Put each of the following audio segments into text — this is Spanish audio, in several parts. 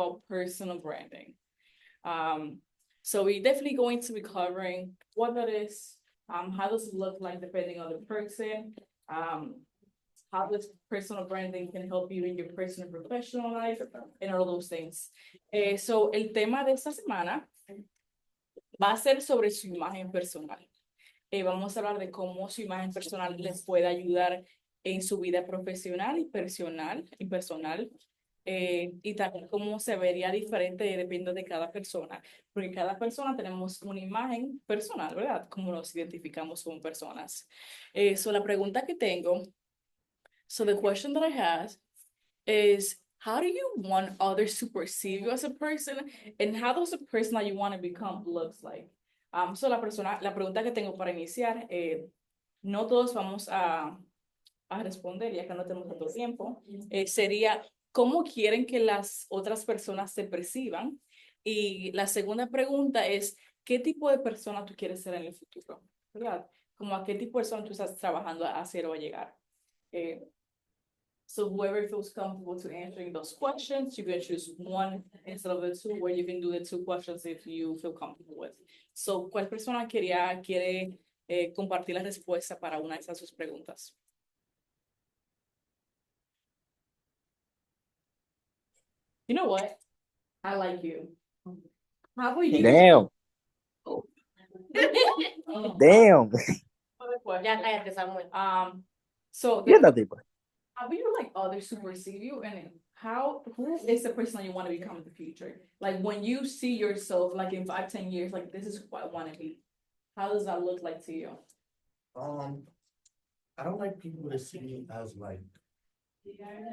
about personal branding. So we're definitely going to be covering what that is, how does it look like depending on the person, how this personal branding can help you in your personal and professional life, and all those things. So el tema de esta semana va a ser sobre su imagen personal. Vamos a hablar de cómo su imagen personal les puede ayudar en su vida profesional y personal, y también cómo se vería diferente dependiendo de cada persona, porque cada persona tenemos una imagen personal, ¿verdad? Cómo nos identificamos como personas. La pregunta que tengo, the question that I have is, how do you want others to perceive you as a person, and how does the person that you want to become looks like? La pregunta que tengo para iniciar, no todos vamos a responder, ya que no tenemos tanto tiempo, sería, ¿cómo quieren que las otras personas se perciban? Y la segunda pregunta es, ¿qué tipo de persona tú quieres ser en el futuro? ¿Verdad? Como a qué tipo de persona tú estás trabajando a hacer o a llegar. So whoever feels comfortable to answering those questions, you can choose one instead of the two, where you can do the two questions if you feel comfortable with. So, ¿cuál persona quiere compartir la respuesta para una de esas dos preguntas? You know what? I like you. How about you? Damn. Damn. Ya cállate, Samuel. So ¿Y esta tipa? how do you like others to perceive you, and who is the person that you want to become in the future? Like when you see yourself, like in 5, 10 years, like this is what I want to be. How does that look like to you? I don't like people to see me as like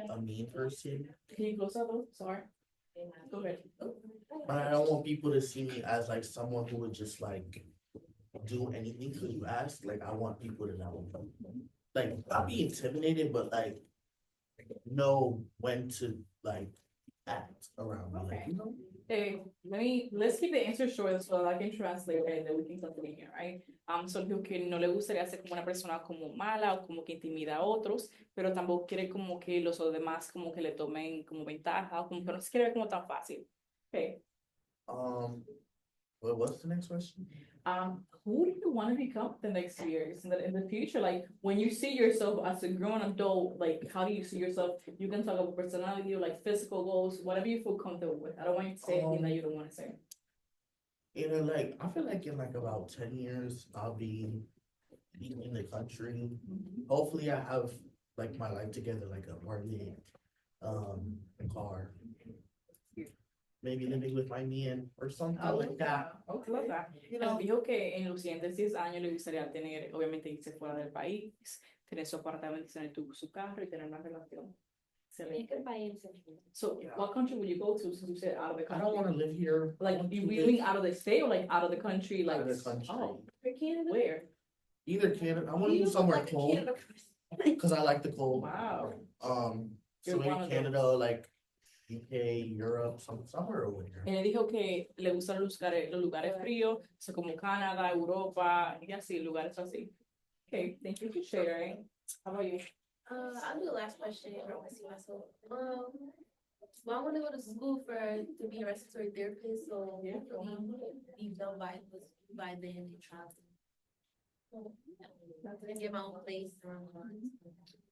a mean person, Can you close up? Sorry. Go ahead. but I don't want people to see me as like someone who would just like do anything because you ask. Like I want people to know, like I'll be intimidated, but like know when to like act around me. Like, you know? Hey, let's keep the answer short so that I can translate it and then we can continue here, right? So dijo que no le gustaría ser como una persona como mala o como que intimida a otros, pero tampoco quiere como que los demás como que le tomen como ventaja o como que no se quiere ver como tan fácil. Okay. What's the next question? Who do you want to become the next years in the future? Like when you see yourself as a grown adult, like how do you see yourself? You can talk about personality or like physical goals, whatever you feel comfortable with. I don't want you to say anything that you don't want to say. I feel like in like about 10 years, I'll be in the country. Hopefully I have like my life together, like a Harley, a car. Maybe living with my man or something like that. Okay, love that. You know, dijo que en los siguientes 10 años le gustaría tener, obviamente, irse fuera del país, tener su apartamento, tener su carro y tener una relación. So, what country would you go to since you said out of the I country? don't want to live here. Like, you really out of the state or like out of the country? Like, Out of the country. Oh, where? Either Canada. I want to do somewhere cold because I like the cold. Wow. So You're one maybe of Canada, like UK, Europe, somewhere over there. Él dijo que le gustan los lugares fríos, so como Canadá, Europa, y así, lugares así. Okay, thank you for sharing. How about you? I'll do the last question. I don't want to see myself. Well, I want to go to school to be a respiratory therapist, so Yeah. be done by then and try to get my own place around the world.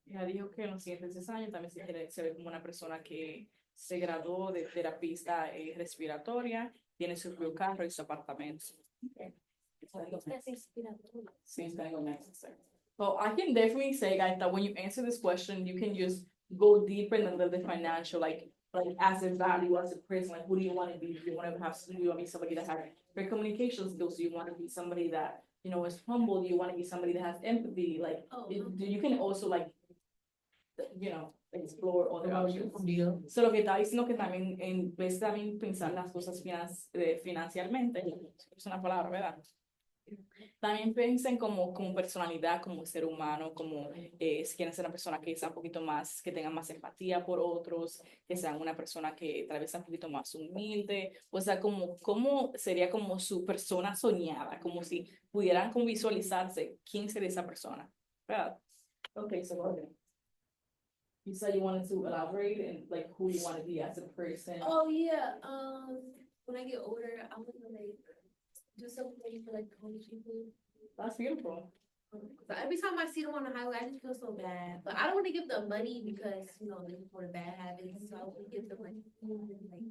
Ella dijo que en los siguientes 6 años también se quiere ser como una persona que se graduó de terapista respiratoria, tiene su propio carro y su apartamento. Okay. Sí, está algo necesario. So I can definitely say, guys, that when you answer this question, you can just go deeper than the financial, like as a value, as a person, like who do you want to be? Do you want to be somebody that has great communication skills? Do you want to be somebody that, you know, is humble? Do you want to be somebody that has empathy? Like, you can also like, you know, explore other options. So lo que está diciendo que también, en vez de también pensar las cosas financieramente, es una palabra, ¿verdad? También piensen como personalidad, como ser humano, como si quieren ser una persona que sea un poquito más, que tenga más empatía por otros, que sean una persona que tal vez sea un poquito más humilde, o sea, como sería como su persona soñada, como si pudieran como visualizarse quién sería esa persona, ¿verdad? Okay, so go ahead. You said you wanted to elaborate and like who you want to be as a person. Oh, yeah, when I get older, I want to like do something for like the homeless people. That's beautiful. But every time I see them on the highway, I just feel so bad. But I don't want to give them money because, you know, they're for bad habits. So I want to give them like food and like.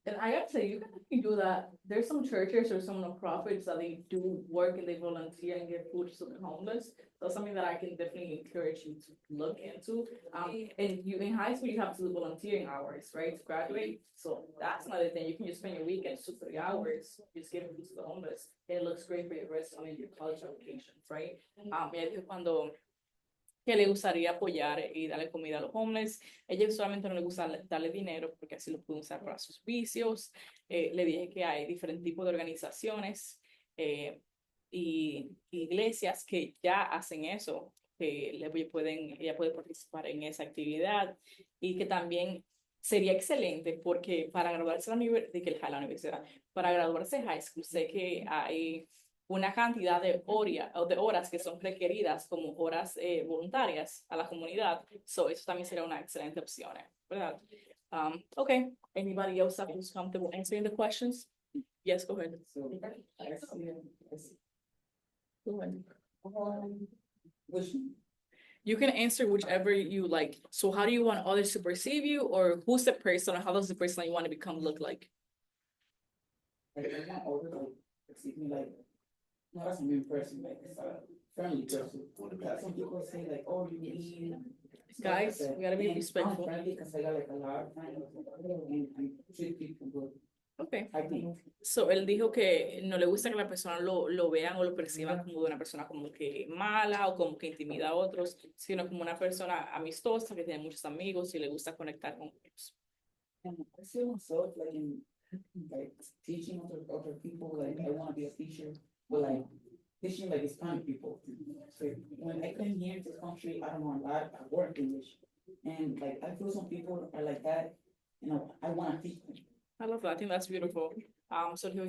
And I gotta say, you can actually do that. There's some churches or some nonprofits that they do work and they volunteer and give food to the homeless. So something that I can definitely encourage you to look into. And you in high school, you have to do volunteering hours, right, to graduate. So that's another thing. You can just spend your weekends 2-3 hours just giving food to the homeless. It looks great for your resume and your college applications, right? Ella dijo cuando que le gustaría apoyar y darle comida a los homeless. Ella solamente no le gusta darle dinero porque así lo puede usar para sus vicios. Le dije que hay diferentes tipos de organizaciones y iglesias que ya hacen eso, que ella puede participar en esa actividad y que también sería excelente porque para graduarse de la universidad, para graduarse de high school, sé que hay una cantidad de horas que son requeridas como horas voluntarias a la comunidad. So, eso también sería una excelente opción, ¿verdad? Okay, anybody else that is comfortable answering the questions? Yes, go ahead. Go ahead. You can answer whichever you like. So how do you want others to perceive you, or who's the person, or how does the person that you want to become look like? Like, I want older, like, excuse me, like, not as a mean person, like, a friendly person. Because some people say like, oh, you mean. Guys, we gotta be And respectful. I'm friendly because I got like a lot of friends and I treat people good, Okay. I think. So, él dijo que no le gusta que las personas lo vean o lo perciban como de una persona como que mala o como que intimida a otros, sino como una persona amistosa que tiene muchos amigos y le gusta conectar con ellos. And I see myself like in, like, teaching other people, like, I wanna be a teacher, but like, teaching like Hispanic people. So when I came here to this country, I don't know a lot, I work English. And like, I feel some people are like that, you know, I wanna teach them. I love that. I think that's beautiful. So dijo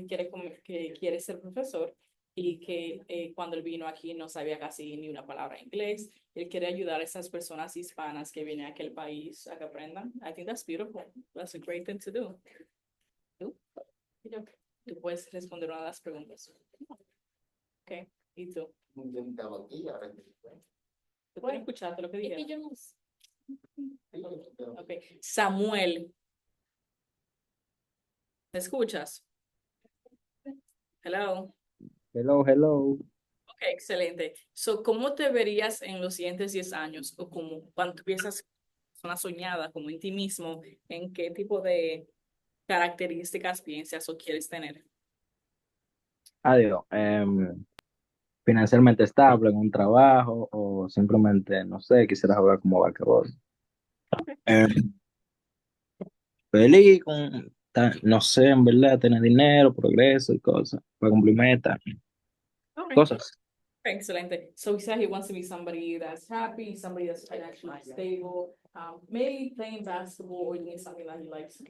que quiere ser profesor y que cuando él vino aquí no sabía casi ni una palabra en inglés. Él quiere ayudar a esas personas hispanas que vienen a aquel país a que aprendan. I think that's beautiful. That's a great thing to do. Tú puedes responder una de las preguntas. Okay, y tú. ¿Tú puedes escucharte lo que Es dije? que yo no sé. Okay. Samuel. ¿Me escuchas? Hello. Hello. Ok, excelente. So, ¿cómo te verías en los siguientes 10 años? O como cuando tuvieses una soñada, como en ti mismo, ¿en qué tipo de características piensas o quieres tener? Adiós. Financieramente estable en un trabajo o simplemente, no sé, quisiera jugar como basquetbol. Em, Feliz con, no sé, en verdad, tener dinero, progreso y cosas, para cumplir metas, Okay. cosas. Excelente. So he said he wants to be somebody that's happy, somebody that's financially stable, maybe playing basketball or doing something that he likes.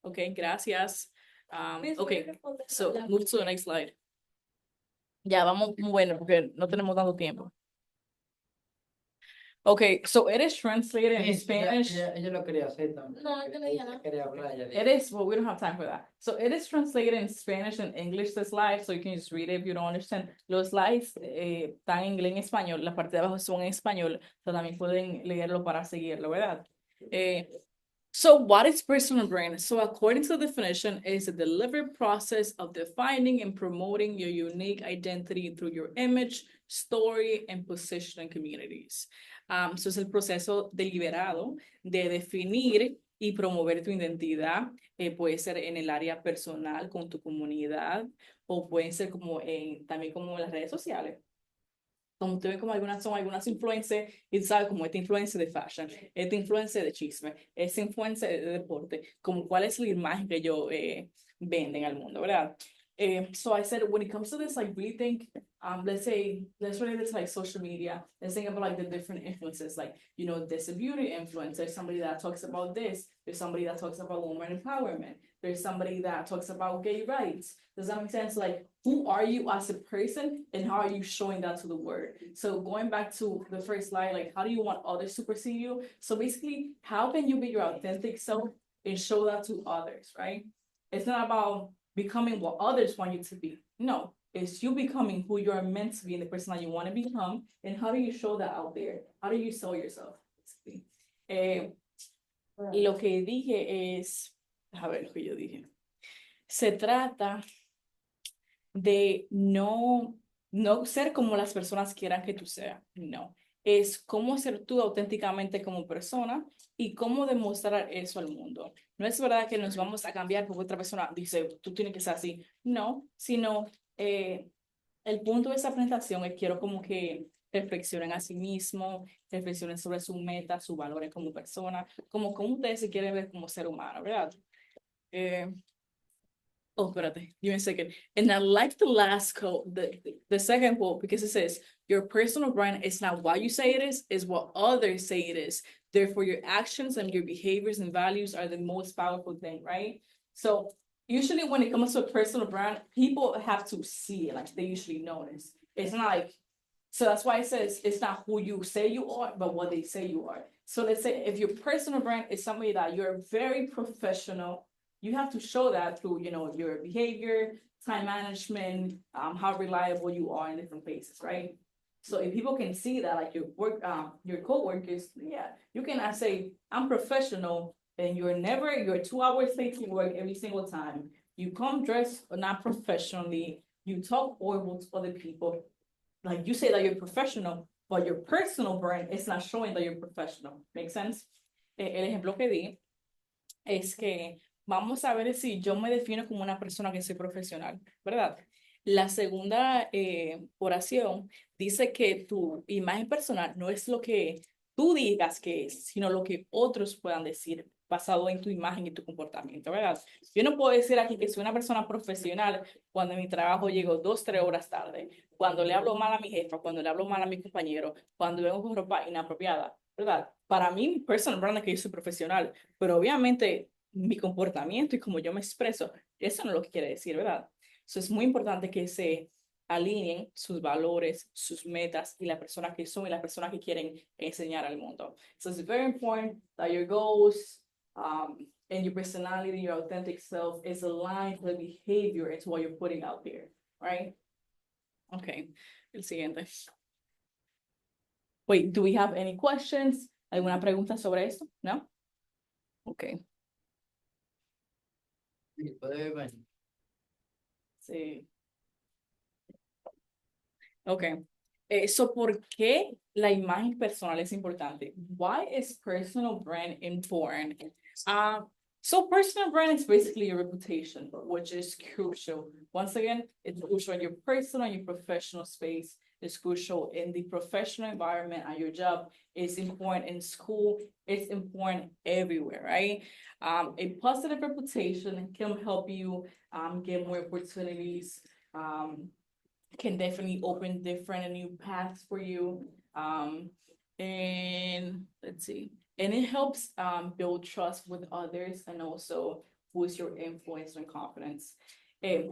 Okay, gracias. Okay, so move to the next slide. Ya, vamos muy bueno porque no tenemos tanto tiempo. Okay, so it is translated in Spanish. Ella lo quería hacer también. No, yo no dije nada. Quería hablar, ella It is, well, we don't have time for that. So it is translated in Spanish and English, this live, so you can just read it if you don't understand. Los slides están en inglés y en español, la parte de abajo son en español, so también pueden leerlo para seguirlo, ¿verdad? So what is personal brand? So according to the definition, it's a deliberate process of defining and promoting your unique identity through your image, story, and position in communities. So es el proceso deliberado de definir y promover tu identidad. Puede ser en el área personal, con tu comunidad, o puede ser como también como en las redes sociales. Como tú ves como son algunas influencers y tú sabes como esta influencer de fashion, esta influencer de chisme, esta influencer de deporte, como cuál es la imagen que ellos venden al mundo, ¿verdad? So I said, when it comes to this, like, rethink, let's relate it to like social media. Let's think about like the different influences, like, you know, there's a beauty influence. There's somebody that talks about this. There's somebody that talks about woman empowerment. There's somebody that talks about gay rights. Does that make sense? Like, who are you as a person and how are you showing that to the world? So going back to the first slide, like, how do you want others to perceive you? So basically, how can you be your authentic self and show that to others, right? It's not about becoming what others want you to be. No, it's you becoming who you're meant to be and the person that you want to become. And how do you show that out there? How do you sell yourself? Basically? Lo que dije es, a ver lo que yo dije. Se trata de no ser como las personas quieran que tú seas. No. Es cómo ser tú auténticamente como persona y cómo demostrar eso al mundo. No es verdad que nos vamos a cambiar porque otra persona dice, tú tienes que ser así. No, sino el punto de esa presentación es quiero como que reflexionen a sí mismos, reflexionen sobre sus metas, sus valores como persona, como cómo ustedes se quieren ver como ser humano, ¿verdad? Oh, espérate, give me a second. And I like the last quote, the second quote, because it says, your personal brand is not what you say it is what others say it is. Therefore, your actions and your behaviors and values are the most powerful thing, right? So usually when it comes to a personal brand, people have to see it, like they usually notice. It's not like, so that's why it says it's not who you say you are, but what they say you are. So let's say if your personal brand is somebody that you're very professional, you have to show that through, you know, your behavior, time management, how reliable you are in different places, right? So if people can see that, like your coworkers, yeah, you cannot say, I'm professional, and you're 2 hours late to work every single time. You come dressed not professionally, you talk horrible to other people. Like you say that you're professional, but your personal brand is not showing that you're professional. Make sense? El ejemplo que di es que vamos a ver si yo me defino como una persona que soy profesional, ¿verdad? La segunda oración dice que tu imagen personal no es lo que tú digas que es, sino lo que otros puedan decir basado en tu imagen y tu comportamiento, ¿verdad? Yo no puedo decir aquí que soy una persona profesional cuando en mi trabajo llego 2, 3 horas tarde, cuando le hablo mal a mi jefa, cuando le hablo mal a mi compañero, cuando vengo con ropa inapropiada, ¿verdad? Para mí, mi personal brand es que yo soy profesional, pero obviamente mi comportamiento y como yo me expreso, eso no es lo que quiere decir, ¿verdad? Eso es muy importante que se alineen sus valores, sus metas y la persona que son y la persona que quieren enseñar al mundo. So it's very important that your goals and your personality, your authentic self is aligned to the behavior and to what you're putting out there, right? Okay, el siguiente. Wait, do we have any questions? ¿Alguna pregunta sobre esto? No? Okay. Sí. Okay. So, ¿por qué la imagen personal es importante? Why is personal brand important? So personal brand is basically your reputation, which is crucial. Once again, it's crucial in your personal and your professional space. It's crucial in the professional environment at your job. It's important in school. It's important everywhere, right? A positive reputation can help you get more opportunities, can definitely open different and new paths for you. And let's see. And it helps build trust with others and also boost your influence and confidence.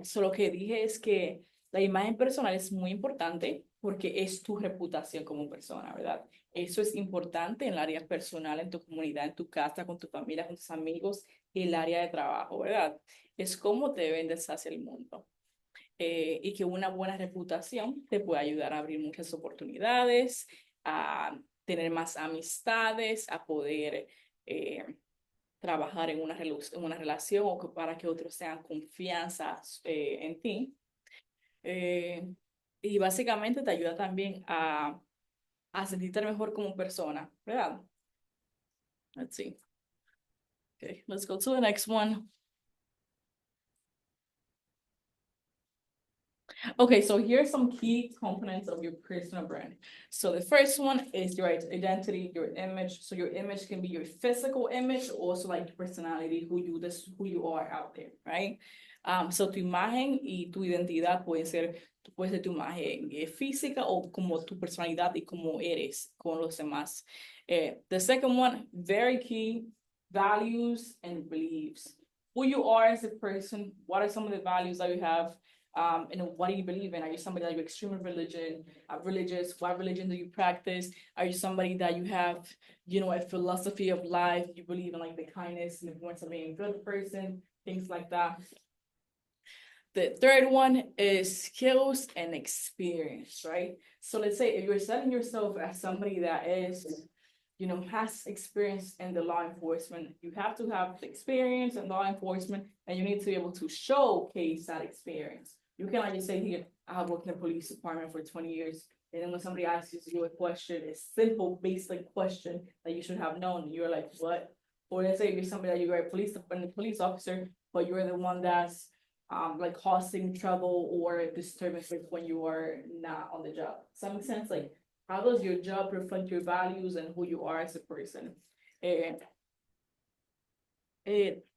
So lo que dije es que la imagen personal es muy importante porque es tu reputación como persona, ¿verdad? Eso es importante en el área personal, en tu comunidad, en tu casa, con tu familia, con tus amigos y el área de trabajo, ¿verdad? Es cómo te vendes hacia el mundo. Y que una buena reputación te puede ayudar a abrir muchas oportunidades, a tener más amistades, a poder trabajar en una relación o para que otros tengan confianza en ti. Y básicamente te ayuda también a sentirte mejor como persona, ¿verdad? Let's see. Okay, let's go to the next one. Okay, so here's some key components of your personal brand. So the first one is your identity, your image. So your image can be your physical image, also like your personality, who you are out there, right? So tu imagen y tu identidad puede ser tu imagen física o como tu personalidad y como eres con los demás. The second one, very key, values and beliefs. Who you are as a person, what are some of the values that you have? And what do you believe in? Are you somebody that you're extremely religious? What religion do you practice? Are you somebody that you have, a philosophy of life? You believe in like the kindness and the importance of being a good person, things like that. The third one is skills and experience, right? So let's say if you're setting yourself as somebody that is, has experience in the law enforcement, you have to have experience in law enforcement and you need to be able to showcase that experience. You cannot just say here, I have worked in the police department for 20 years. And then when somebody asks you a question, a simple, basic question that you should have known, you're like, what? Or let's say if you're somebody that you're a police officer, but you're the one that's like causing trouble or disturbances when you are not on the job. Does that make sense? Like, how does your job reflect your values and who you are as a person?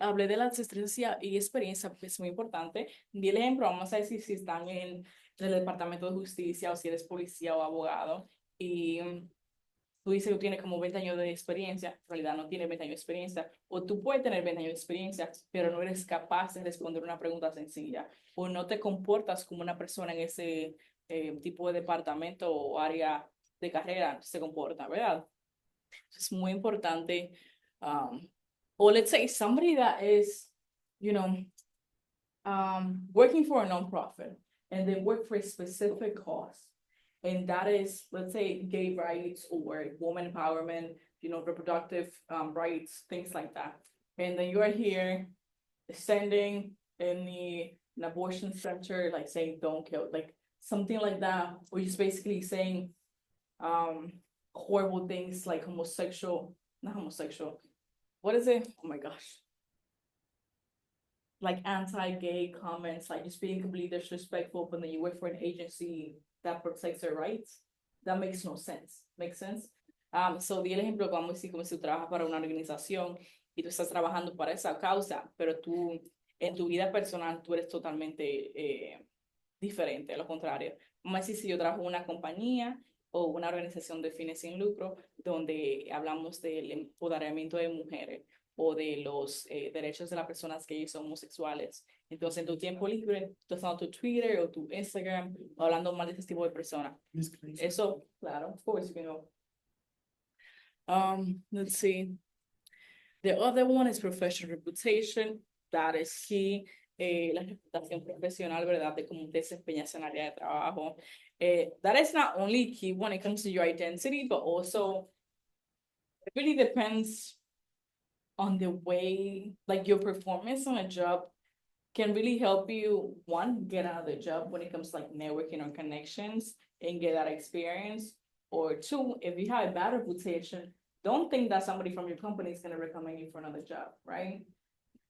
Hablé de la destreza y experiencia porque es muy importante. Di el ejemplo, vamos a decir si están en el departamento de justicia o si eres policía o abogado y tú dices que tú tienes como 20 años de experiencia, en realidad no tienes 20 años de experiencia, o tú puedes tener 20 años de experiencia, pero no eres capaz de responder una pregunta sencilla, o no te comportas como una persona en ese tipo de departamento o área de carrera se comporta, ¿verdad? Es muy importante. Or let's say somebody that is, working for a nonprofit and they work for a specific cause. And that is, let's say, gay rights or woman empowerment, reproductive rights, things like that. And then you are here standing in an abortion center, like saying, don't kill, like something like that, or just basically saying horrible things like not homosexual. What is it? Oh my gosh. Like anti-gay comments, like just being completely disrespectful, but then you work for an agency that protects their rights. That makes no sense. Make sense? So di el ejemplo, vamos a decir como si tú trabajas para una organización y tú estás trabajando para esa causa, pero tú en tu vida personal tú eres totalmente diferente, a lo contrario. Vamos a decir si yo trabajo en una compañía o una organización de fines sin lucro donde hablamos del empoderamiento de mujeres o de los derechos de las personas que son homosexuales. Entonces, en tu tiempo libre, tú estás en tu Twitter o tu Instagram hablando mal de este tipo de personas. Eso, claro, of course, let's see. The other one is professional reputation. That is key. La reputación profesional, ¿verdad? De cómo te desempeñas en el área de trabajo. That is not only key when it comes to your identity, but also it really depends on the way, like your performance on a job can really help you, one, get another job when it comes to like networking or connections and get that experience. Or two, if you have a bad reputation, don't think that somebody from your company is going to recommend you for another job, right?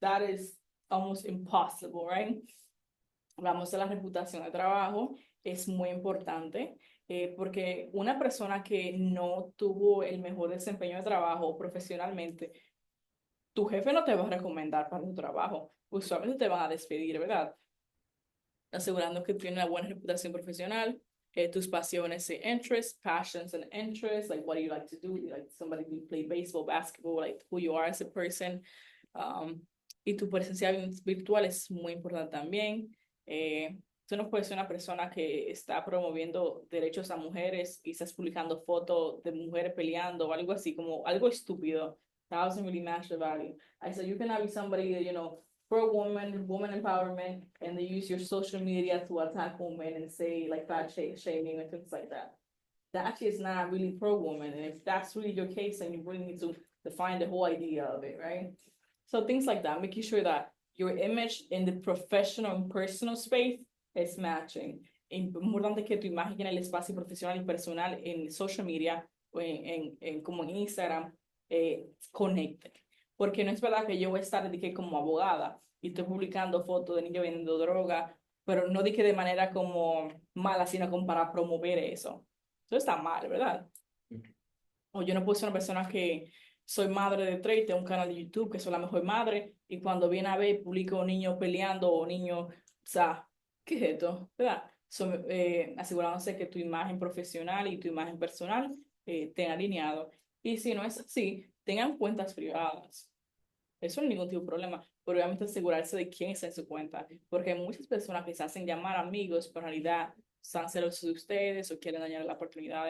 That is almost impossible, right? Hablamos de la reputación de trabajo, es muy importante, porque una persona que no tuvo el mejor desempeño de trabajo profesionalmente, tu jefe no te va a recomendar para tu trabajo, usualmente te van a despedir, ¿verdad? Asegurando que tiene una buena reputación profesional, tus pasiones e interests, passions and interests, like what do you like to do? Like somebody who play baseball, basketball, like who you are as a person. Y tu presencia virtual es muy importante también. Tú no puedes ser una persona que está promoviendo derechos a mujeres y estás publicando fotos de mujeres peleando o algo así, como algo estúpido. That doesn't really match the value. I said you cannot be somebody that, pro woman empowerment, and they use your social media to attack women and say like fat shaming and things like that. That actually is not really pro woman. And if that's really your case, then you really need to define the whole idea of it, right? So things like that, making sure that your image in the professional and personal space is matching. Importante que tu imagen en el espacio profesional y personal en social media o como en Instagram conecte. Porque no es verdad que yo voy a estar como abogada y estoy publicando fotos de niños vendiendo droga pero no dije de manera como mala, sino como para promover eso. Eso está mal, ¿verdad? O yo no puedo ser una persona que soy madre de tres, tengo un canal de YouTube que soy la mejor madre, y cuando viene a ver, publico niños peleando o niños, o sea, ¿qué es esto? ¿Verdad? Asegurándose que tu imagen profesional y tu imagen personal estén alineados. Y si no es así, tengan cuentas privadas. Eso no es ningún tipo de problema, pero obviamente asegurarse de quién está en su cuenta, porque hay muchas personas que se hacen llamar amigos, pero en realidad están celosos de ustedes o quieren dañar la oportunidad.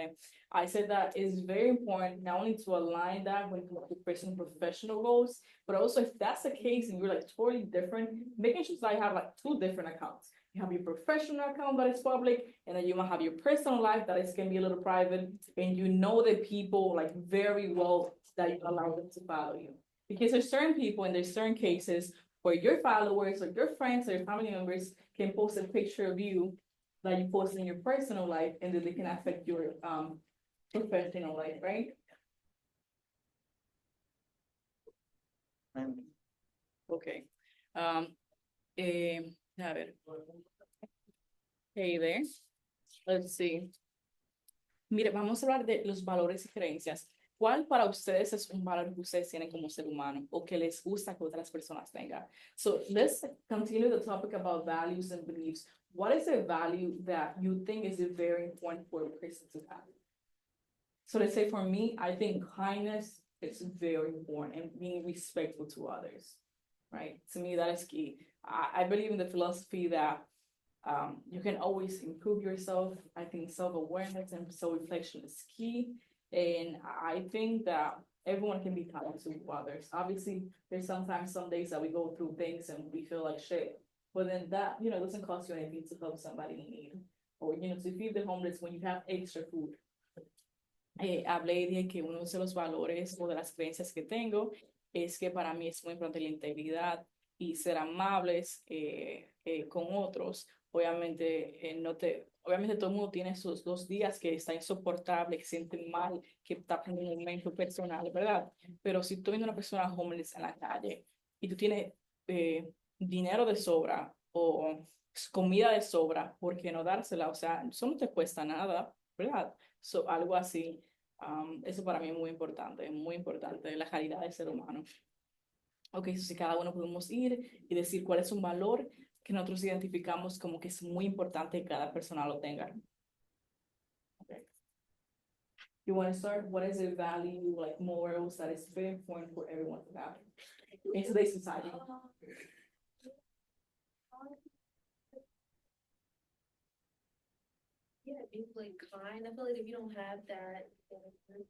I said that it's very important not only to align that when it comes to personal and professional goals, but also if that's the case and you're like totally different, making sure that you have like two different accounts. You have your professional account that is public, and then you might have your personal life that is can be a little private, and you know the people like very well that you allow them to follow you. Because there's certain people and there's certain cases where your followers or your friends or your family members can post a picture of you that you post in your personal life, and then they can affect your professional life, right? Okay. A ver. Hey there. Let's see. Mire, vamos a hablar de los valores y creencias. ¿Cuál para ustedes es un valor que ustedes tienen como ser humano o que les gusta que otras personas tengan? So let's continue the topic about values and beliefs. What is a value that you think is very important for a person to have? So let's say for me, I think kindness is very important and being respectful to others, right? To me, that is key. I believe in the philosophy that you can always improve yourself. I think self-awareness and self-reflection is key. And I think that everyone can be kind to others. Obviously, there's sometimes some days that we go through things and we feel like shit. But then that, doesn't cost you anything to help somebody in need. Or, to feed the homeless when you have extra food. Hablé de que uno de los valores o de las creencias que tengo es que para mí es muy importante la integridad y ser amables con otros. Obviamente, obviamente todo el mundo tiene esos 2 días que está insoportable, que siente mal, que está en un momento personal, ¿verdad? Pero si tú viendo una persona homeless en la calle y tú tienes dinero de sobra o comida de sobra, ¿por qué no dársela? O sea, eso no te cuesta nada, ¿verdad? So, algo así. Eso para mí es muy importante, la calidad del ser humano. Ok, so si cada uno podemos ir y decir cuál es un valor que nosotros identificamos como que es muy importante que cada persona lo tenga. Okay. You want to start? What is a value, like morals, that is very important for everyone to have in today's society? Yeah, being like kind. I feel like if you don't have that, then it's like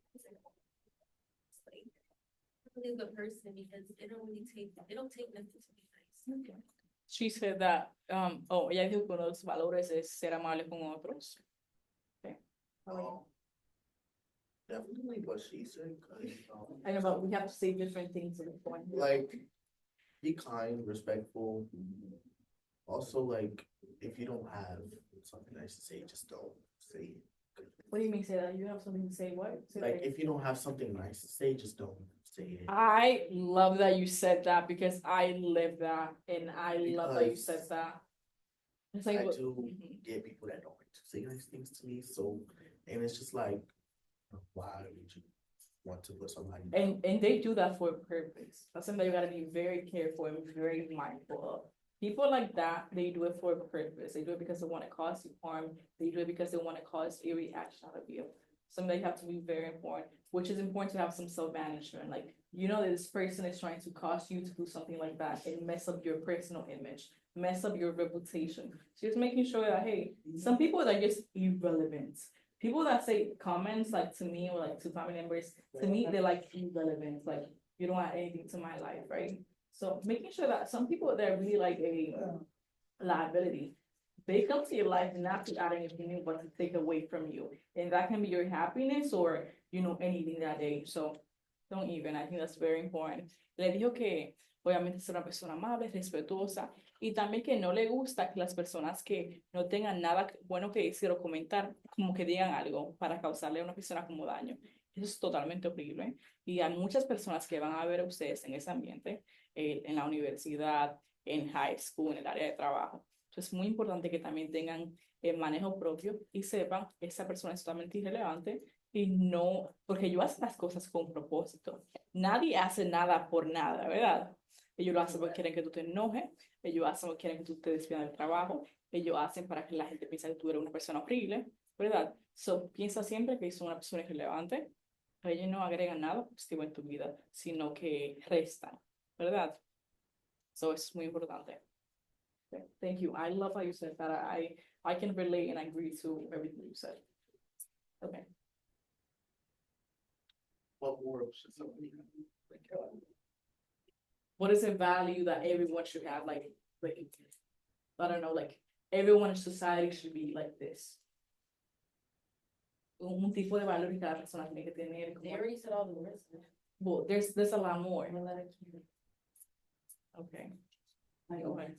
really a good person because it don't take nothing to be nice. Okay. She said that, ella dijo que uno de los valores es ser amable con otros. Okay. Definitely what she said. I know, but we have to say different things at the point. Like, be kind, respectful. Also, like, if you don't have something nice to say, just don't say it. What do you mean say that? You have something to say, what? Say Like, that. if you don't have something nice to say, just don't say it. I love that you said that because I live that and I love that you Because said that. It's I like, do Mhm. get people that don't like to say nice things to me, so, and it's just like, why would you want to put somebody down? And they do that for a purpose. That's something that you gotta be very careful and very mindful of. People like that, they do it for a purpose. They do it because they want to cause you harm. They do it because they want to cause a reaction out of you. Something you have to be very important, which is important to have some self-management. Like, that this person is trying to cause you to do something like that and mess up your personal image, mess up your reputation. So just making sure that, hey, some people are just irrelevant. People that say comments like to me or like to family members, to me, they're like irrelevant. Like, you don't add anything to my life, right? So making sure that some people that are really like a liability, they come to your life not to add anything new, but to take away from you. And that can be your happiness or, anything that day. So don't even, I think that's very important. Le dijo que obviamente es una persona amable, respetuosa y también que no le gusta que las personas que no tengan nada bueno que decir o comentar, como que digan algo para causarle a una persona como daño. Eso es totalmente horrible. Y hay muchas personas que van a ver a ustedes en ese ambiente, en la universidad, en high school, en el área de trabajo. Entonces es muy importante que también tengan el manejo propio y sepan que esa persona es totalmente irrelevante y no, porque ellos hacen las cosas con propósito. Nadie hace nada por nada, ¿verdad? Ellos lo hacen porque quieren que tú te enojes, ellos hacen porque quieren que tú te despidas del trabajo, ellos hacen para que la gente piense que tú eres una persona horrible, ¿verdad? So, piensa siempre que son una persona irrelevante, ellos no agregan nada positivo en tu vida, sino que restan, ¿verdad? So, es muy importante. Okay, thank you. I love how you said that. I can relate and agree to everything you said. Okay. What more should somebody have? What is a value that everyone should have? Like, I don't know, like everyone in society should be like this. Un tipo de valor que cada persona tiene que tener. They already said all the words. Well, there's a lot more. Okay. Go ahead.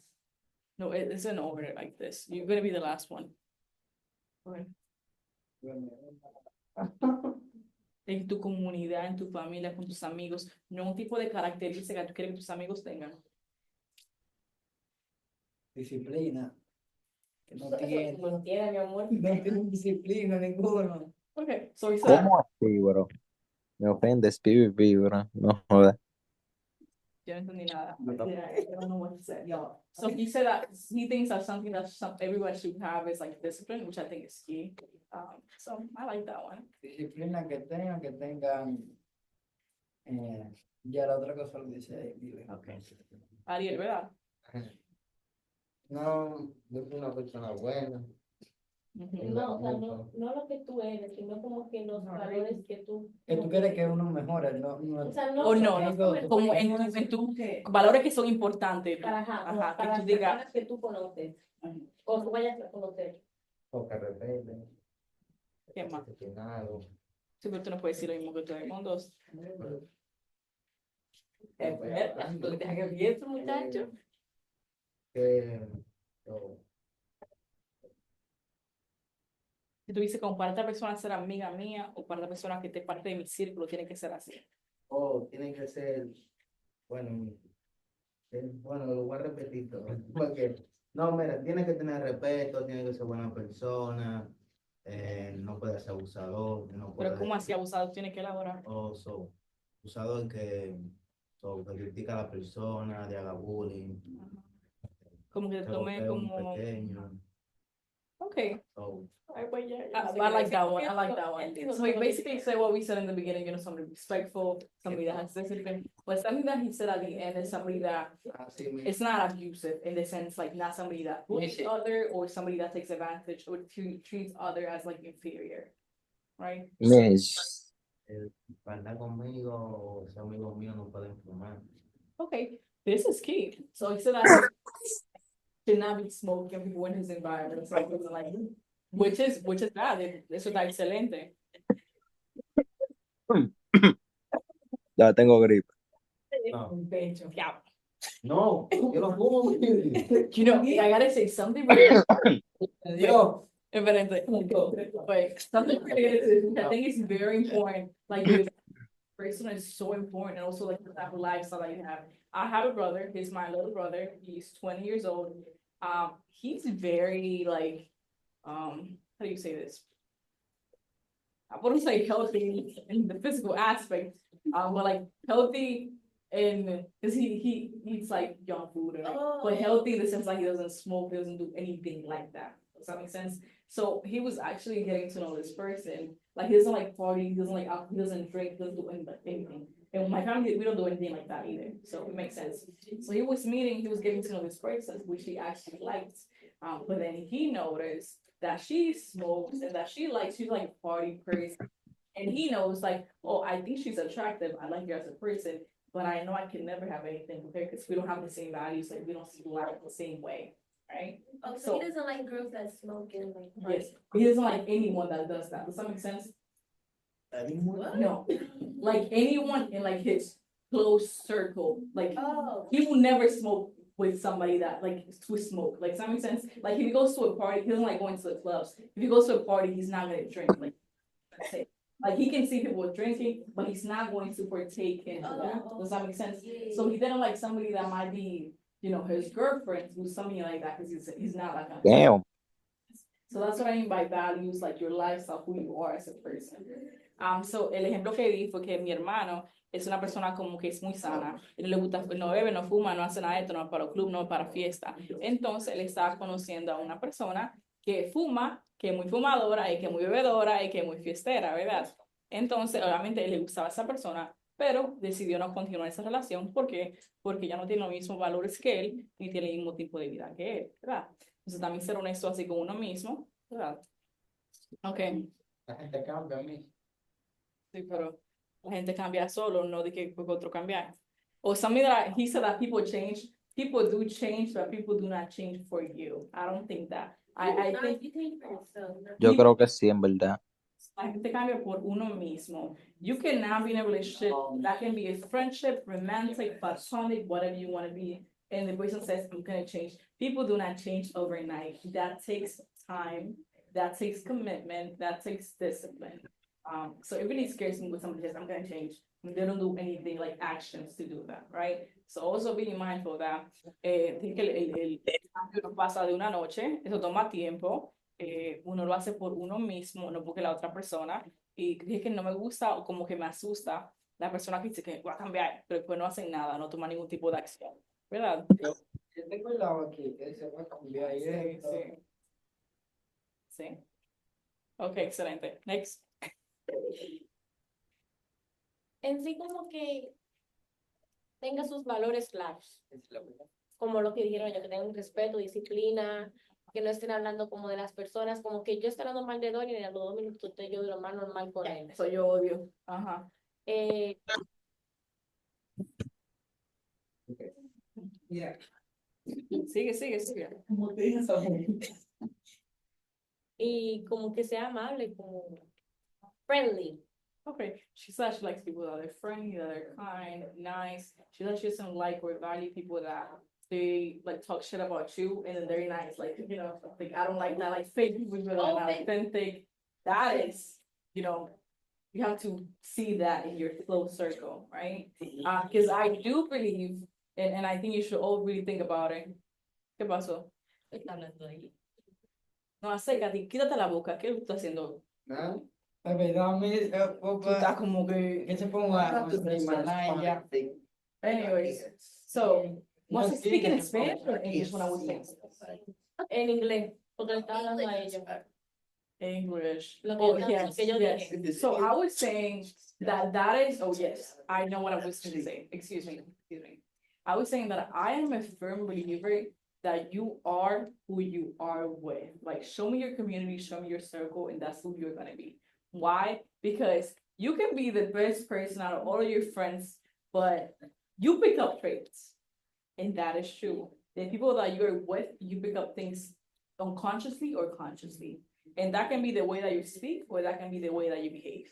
No, it isn't over like this. You're gonna be the last one. Okay. En tu comunidad, en tu familia, con tus amigos, no un tipo de característica que tú quieres que tus amigos tengan. Disciplina. Que no Eso tiene. no tiene, mi amor. No tienen disciplina ninguno. Okay, so he said, ¿Cómo así, bro? Me ofendes, PvP, bro. No jodas. yo no entendí nada. No. Yeah, I don't know what he said. So he said that he thinks that something that everyone should have is like discipline, which I think is key. So I like that one. Disciplina que tengan. Ya la otra cosa lo dice ahí. Dile. Okay. Ariel, ¿verdad? No, yo soy una persona buena. Ujú. No, o sea, no lo que tú eres, sino como que los valores que tú. Que tú quieres que uno mejore, no. O sea, no. O no, no, como en tu valores que son importantes. Para que las tú digas, personas que tú conoces. O tú vayas a conocer. Porque respeten. ¿qué más? Disciplinado. Sí, pero tú no puedes decir lo mismo que todo el mundo. ¿Tú le dejas que piense, muchacho? Que yo- Si tú dices, como para esta persona ser amiga mía o para esta persona que esté parte de mi círculo, tiene que ser así. tiene que ser, bueno, bueno, lo voy a repetir todo, porque, no, mira, tiene que tener respeto, tiene que ser buena persona, no puede ser abusador, no puede. Pero como así abusado tiene que elaborar. Abusador que critica a la persona, le haga bullying, Como que te que tome golpea a un como. pequeño. Okay. So, I like that one. I like that one. So he basically said what we said in the beginning, somebody respectful, somebody that has discipline. But something that he said at the end is somebody that así mismo. it's not abusive in the sense like not somebody that bullies other or somebody that takes advantage or treats other as like inferior. Right? Mish. Para andar conmigo o ser amigo mío no pueden fumar. Okay. This is key. So he said that he should not be smoking people in his environment. So like which is bad. Eso está excelente. Ya tengo gripe. No. Yeah. No, yo no fumo. You know, I gotta say something really Dios. Espérate. Wait, something related to this, I think it's very important. Like this person is so important, and also like the type of lifestyle that you have. I have a brother. He's my little brother. He's 20 years old. He's very like, how do you say this? I wouldn't say healthy in the physical aspect, but like healthy in because he eats like junk food, and, but healthy in the sense like he doesn't smoke, he doesn't do anything like that. Does that make sense? So he was actually getting to know this person. Like he doesn't like party, he doesn't like he doesn't drink, he doesn't do anything. And my family, we don't do anything like that either. So it makes sense. So he was getting to know this person, which he actually liked. But then he noticed that she smokes and that she's like a party person. And he knows like, oh, I think she's attractive. I like her as a person, but I know I can never have anything with her because we don't have the same values. Like we don't see life the same way, right? Oh, So- so he doesn't like girls that smoke and like. Yes, he doesn't like anyone that does that. Does that make sense? Anyone? No, like anyone in like his close circle, like Oh. he will never smoke with somebody that like to smoke. Like, does that make sense? Like if he goes to a party, he doesn't like going to the clubs. If he goes to a party, he's not gonna drink. Like, that's it. Like he can see people drinking, but he's not going to partake in that. Does that make sense? So he didn't like somebody that might be, his girlfriend do something like that, because he's not that kind of. Damn. So that's what I mean by values, like your lifestyle, who you are as a person. So el ejemplo que di fue que mi hermano es una persona como que es muy sana, él le gusta, no bebe, no fuma, no hace nada de esto, no va para el club, no va para fiesta. Entonces él estaba conociendo a una persona que fuma, que es muy fumadora y que es muy bebedora y que es muy fiestera, ¿verdad? Entonces, obviamente, él le gustaba a esa persona, pero decidió no continuar esa relación. ¿Por qué? Porque ya no tiene los mismos valores que él, ni tiene el mismo tipo de vida que él, ¿verdad? Entonces, también ser honesto así con uno mismo, ¿verdad? Ok, La gente cambia a mí. sí, pero la gente cambia solo, no de que por otro cambiar. Or something that he said that people change, people do change, but people do not change for you. I don't think that. I think You think for yourself, not- Yo creo que sí, en verdad. la gente cambia por uno mismo. You can now be in a relationship, that can be a friendship, romantic, platonic, whatever you want to be. And the person says, I'm gonna change. People do not change overnight. That takes time, that takes commitment, that takes discipline. So it really scares me when somebody says, I'm gonna change. And they don't do anything like actions to do that, right? So also being mindful that think el cambio no pasa de una noche, eso toma tiempo. Uno lo hace por uno mismo, no porque la otra persona, y es que no me gusta o como que me asusta la persona que dice que va a cambiar, pero después no hacen nada, no toma ningún tipo de acción, ¿verdad? Yo tengo el lado aquí, que se va a cambiar y Sí, esto. sí. Sí. Ok, excelente. Next. En sí como que tenga sus valores claros, Es la verdad. como lo que dijeron yo, que tengan respeto, disciplina, que no estén hablando como de las personas, como que yo estoy hablando mal de Donnie y a los 2 minutos estoy yo de lo más normal con él. Eso yo odio. Ajá. Eh, Mira, Sigue, sigue, sigue. Como te dije, esa y como que sea amable, como friendly. Okay, she said she likes people that are friendly, that are kind, nice. She said she doesn't like or value people that they like talk shit about you and then they're nice. Like, like I don't like that, like fake people that are not authentic. That is, you have to see that in your close circle, right? Because I do believe, and I think you should all really think about it. ¿Qué pasó? Está hablando ahí. No, acércate, quítate la boca. ¿Qué estás haciendo? ¿no? La verdad, a mí, Tú estás como que... que se ponga a Himalaya. Anyways, so, was he speaking in Spanish or English when I was saying? En inglés, porque le está hablando a ella. English. Lo que Oh, yo- yes, lo que yo yes. dije. So I was saying that is, oh yes, I know what I was going to say. Excuse me. I was saying that I am a firm believer that you are who you are with. Like, show me your community, show me your circle, and that's who you're gonna be. Why? Because you can be the best person out of all of your friends, but you pick up traits. And that is true. The people that you're with, you pick up things unconsciously or consciously. And that can be the way that you speak, or that can be the way that you behave.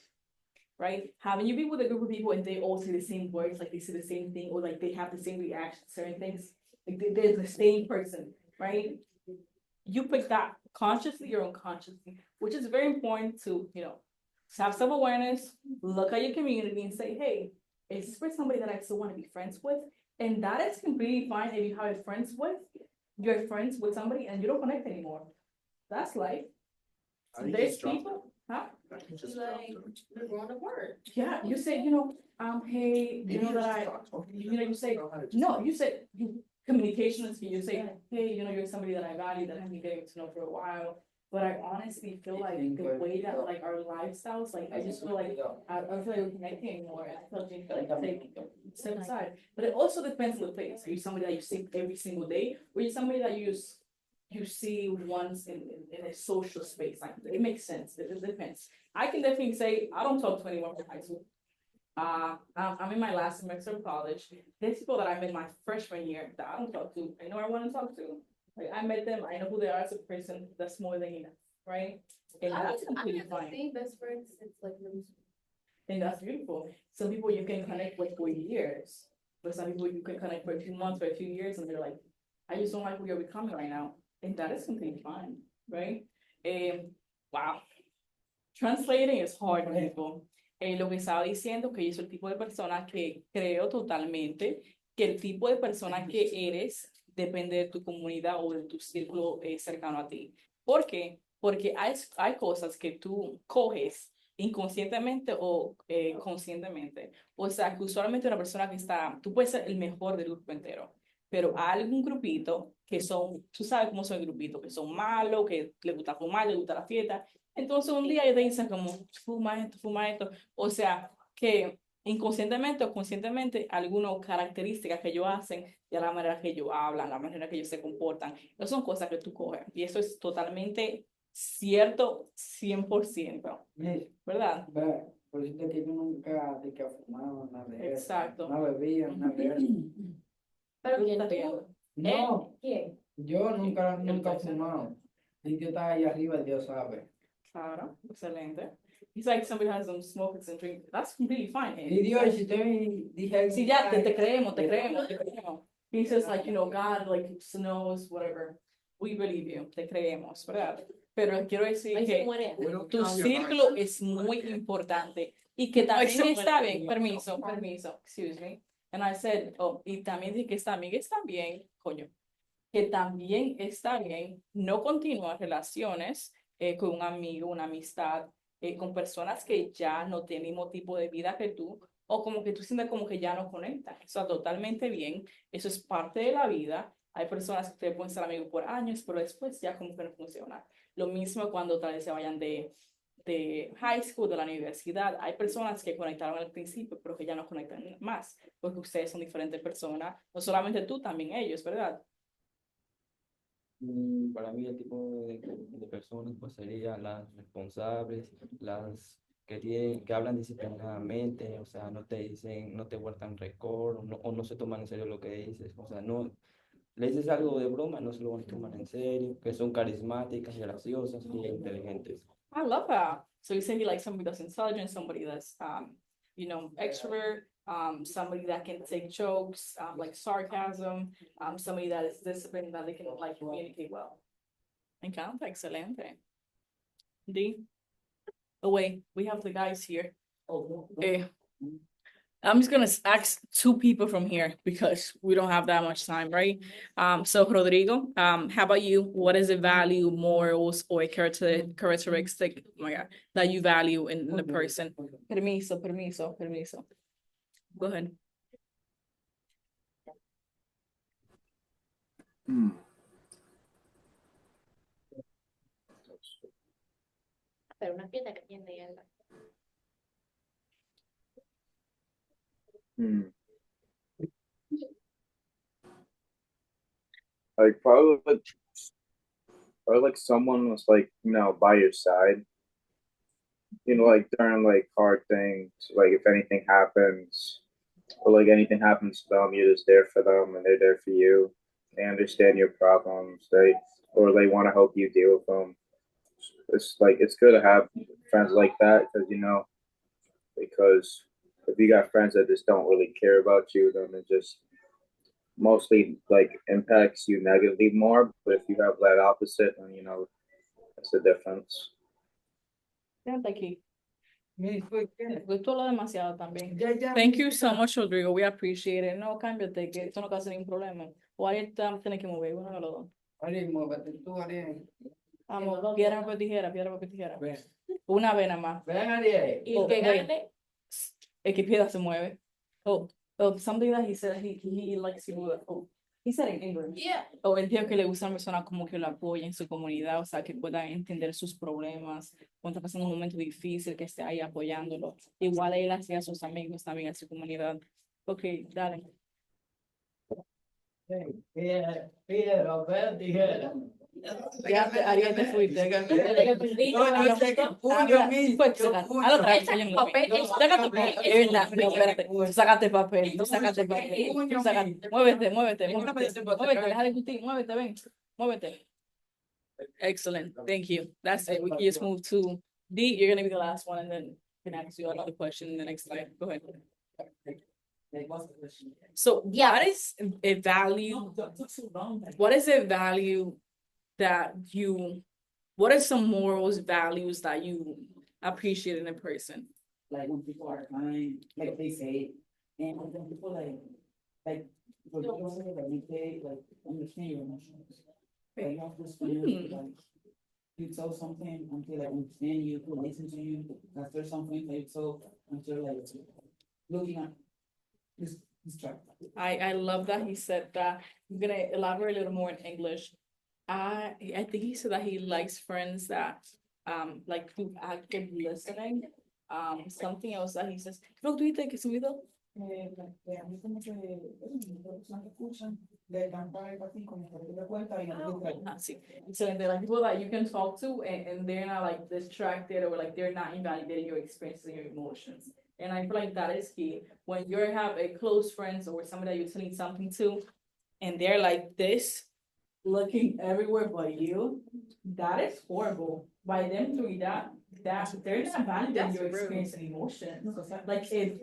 Right? Having you be with a group of people and they all say the same words, like they say the same thing, or like they have the same reaction to certain things, like they're the same person, right? You pick that consciously or unconsciously, which is very important to, have self-awareness, look at your community and say, hey, is this for somebody that I still want to be friends with? And that is completely fine if you have you're friends with somebody and you don't connect anymore. That's life. I think There's just drop people, huh? it. Just Like, drop it. we're going to work. Yeah, you say, hey, you say, no, you said, communication is key. You say, hey, you're somebody that I value, that I've been getting to know for a while. But I honestly feel like the way that like our lifestyles, like I just feel like I don't feel like we're connecting anymore. And I feel like take step aside. But it also depends on the place. Are you somebody that you see every single day, or are you somebody that you see once in a social space? Like it makes sense. It depends. I can definitely say I don't talk to anyone from high school. I'm in my last semester of college. There's people that I met my freshman year that I don't talk to. I know I want to talk to. Like I met them. I know who they are as a person. That's more than enough, right? And that's completely fine. Same best friends since like middle school. And that's beautiful. Some people you can connect with for years, but some people you can connect for a few months or a few years, and they're like, I just don't like who you're becoming right now. And that is completely fine, right? Wow. Translating is hard, people. Lo que estaba diciendo, que yo soy el tipo de persona que creo totalmente que el tipo de persona que eres depende de tu comunidad o de tu círculo cercano a ti. ¿Por qué? Porque hay cosas que tú coges inconscientemente o conscientemente. O sea, que usualmente una persona que está, tú puedes ser el mejor del grupo entero, pero hay algún grupito que son, tú sabes cómo son el grupito, que son malos, que les gusta fumar, les gusta la fiesta. Entonces un día ellos te dicen como, fuma esto. O sea, que inconscientemente o conscientemente algunas características que ellos hacen, de la manera que ellos hablan, la manera que ellos se comportan, no son cosas que tú coges. Y eso es totalmente cierto, 100%, Mira, ¿verdad? ve, por eso es que yo nunca de que fumaba nada de eso. Exacto. No bebía nada de eso. Pero ¿Tú ¿quién estás tú? riendo? No, ¿Quién? yo nunca El he Texan. fumado. Y yo estaba ahí arriba, Dios sabe. Claro, excelente. It's like somebody has some smoke and drink. That's completely fine. Y Dios, si usted me dije Sí, ya, te creemos, te creemos, te creemos. He says like, you know, God like knows, whatever. We believe you, te creemos, ¿verdad? Pero quiero decir Ahí se que muere. tu círculo es muy importante y que también está bien, permiso, excuse me. And I said, oh, y también dije que también está bien, coño, que también está bien no continuar relaciones con un amigo, una amistad, con personas que ya no tienen el mismo tipo de vida que tú, o como que tú sientes como que ya no conectan. Eso está totalmente bien, eso es parte de la vida. Hay personas que te pueden ser amigos por años, pero después ya como que no funciona. Lo mismo cuando tal vez se vayan de high school, de la universidad. Hay personas que conectaron al principio, pero que ya no conectan más, porque ustedes son diferentes personas, no solamente tú, también ellos, ¿verdad? Para mí el tipo de personas pues serían las responsables, las que tienen, que hablan disciplinadamente, o sea, no te dicen, no te guardan rencor, o no se toman en serio lo que dices, o sea, no, le dices algo de broma, no se lo van a tomar en serio, que son carismáticas, graciosas y inteligentes. I love that. So you say you like somebody that's intelligent, somebody that's you know, extrovert, somebody that can take jokes, like sarcasm, somebody that is disciplined, that they can like communicate well. Me encanta, excelente. D. Oh wait, we have the guys here. I'm just gonna ask two people from here because we don't have that much time, right? So Rodrigo, how about you? What is the value, morals, or characteristic, oh my God, that you value in the person? Permiso. Go ahead. Pero una fiesta que tiene algo. Like probably like someone was like, by your side, like during like hard things, like if anything happens or like anything happens to them, you're just there for them and they're there for you. They understand your problems. They want to help you deal with them. It's like it's good to have friends like that because if you got friends that just don't really care about you, then it just mostly like impacts you negatively more. But if you have that opposite, then that's the difference. Quédate aquí. Me fue que. Pues tú hablas demasiado también. Ya. Thank you so much, Rodrigo. We appreciate it. No, cámbiate, que esto no causa ningún problema. O ahí tenés que mover, uno de los dos. Ari, muévete tú, Ari. Vamos, piedra, papel, tijera. Ven. Una vez nada más. Ven, Ari. Y el que wait. gane, El que piedra se mueve. Oh, something that he said he likes people that, he said in English. yeah. O él dijo que le gusta a una persona como que lo apoya en su comunidad, o sea, que puedan entender sus problemas, cuando está pasando un momento difícil, que esté ahí apoyándolo. Igual él hacía a sus amigos también, a su comunidad. Ok, dale. Piedra, papel, tijera. Ya, Ariel, te fuiste. No, yo sé que puño, mi. Pues, hazlo otra vez, oye, Papel, saca tu papel. Es verdad, no, espérate. Tú sacaste papel, tú sacaste papel. Muévete, deja de discutir, muévete, ven, muévete. Excellent, thank you. That's it. We can just move to D. You're gonna be the last one, and then we can ask you another question in the next slide. Go ahead. So, what is a value? What is a value that what are some morals, values that you appreciate in a person? Like when people are kind, like they say, and when people like But you don't say that we pay, like, understand your emotions. Like, you have to spend, like, you tell something until I understand you, to listen to you, after something that you tell, until like, looking at this track. I love that he said that. I'm gonna elaborate a little more in English. I think he said that he likes friends that like who active listening. Something else that he says. Creo que tuviste que subido. A mí como que, las personas que escuchan, le dan para así, como que te das cuenta y no te distraen. Sí. So they're like people that you can talk to and they're not like distracted or like they're not invalidating your experiences and your emotions. And I feel like that is key. When you have a close friends or somebody that you're telling something to, and they're like this, looking everywhere but you, that is horrible. By them doing that they're not validating your experience and emotions. Like if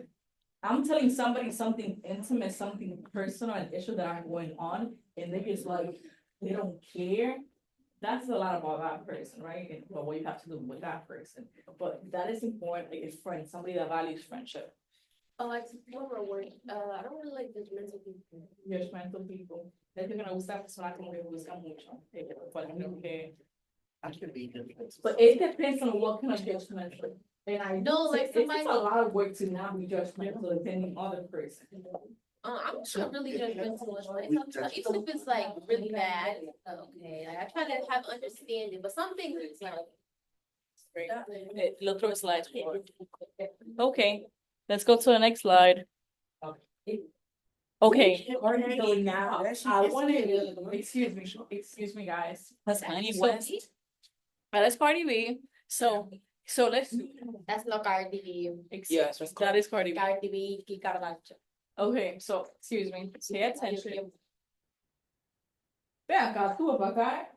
I'm telling somebody something intimate, something personal, an issue that I'm going on, and they just like, they don't care. That's a lot about that person, right? And but what you have to do with that person. But that is important, like a friend, somebody that values friendship. Oh, it's one more word. I don't really like judgmental people. Judgmental people. Es que no gusta personas como que buscan mucho. Por ejemplo, que. I can be different. But it depends on what kind of judgmental. And I No, know like it's somebody- a lot of work to not be judgmental depending on the person. I'm not really judgmental. Like, sometimes, even if it's like really bad, okay. Like, I try to have understanding, but some things it's like. El otro slide. Okay, let's go to the next slide. Okay. So now, I wanted, excuse me, guys. That's Kanye So- West. That's Cardi B. So let's. That's not Cardi B. Yes, that's That is Cardi B. Cardi B, Kim Kardashian. Okay, so, excuse me, pay attention. Ve acá, tú, para acá.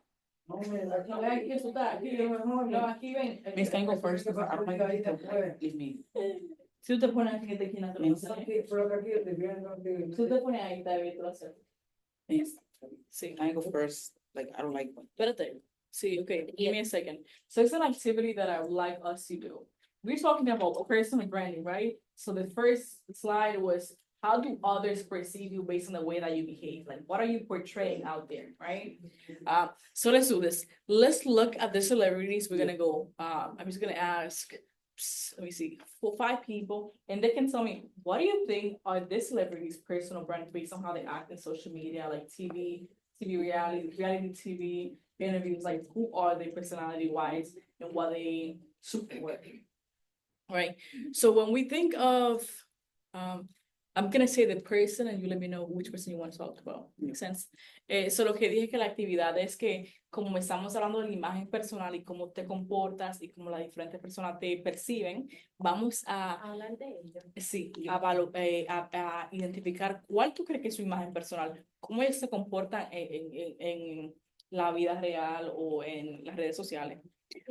No, aquí tú estás, aquí, no, aquí ven. Miss, can I go first? Because I don't like to leave me. Si tú te pones aquí, te quitas la Tú te pones ahí, David, tú lo haces. Miss, Sí. can I go first? Like, I don't like. Espérate. See, okay, give me a second. So it's an activity that I would like us to do. We're talking about personal branding, right? So the first slide was, how do others perceive you based on the way that you behave? Like, what are you portraying out there, right? So let's do this. Let's look at the celebrities. We're gonna go, I'm just gonna ask, let me see, 5 people, and they can tell me, what do you think are this celebrities' personal brand based on how they act in social media, like TV reality TV, interviews, like who are they personality wise and what they support. Right. So when we think of I'm gonna say the person and you let me know which person you want to talk about. Makes sense? So lo que dije que la actividad es que como estamos hablando de la imagen personal y cómo te comportas y cómo las diferentes personas te perciben, vamos a Hablar de ello. sí, a identificar cuál tú crees que es su imagen personal, cómo ellos se comportan en la vida real o en las redes sociales.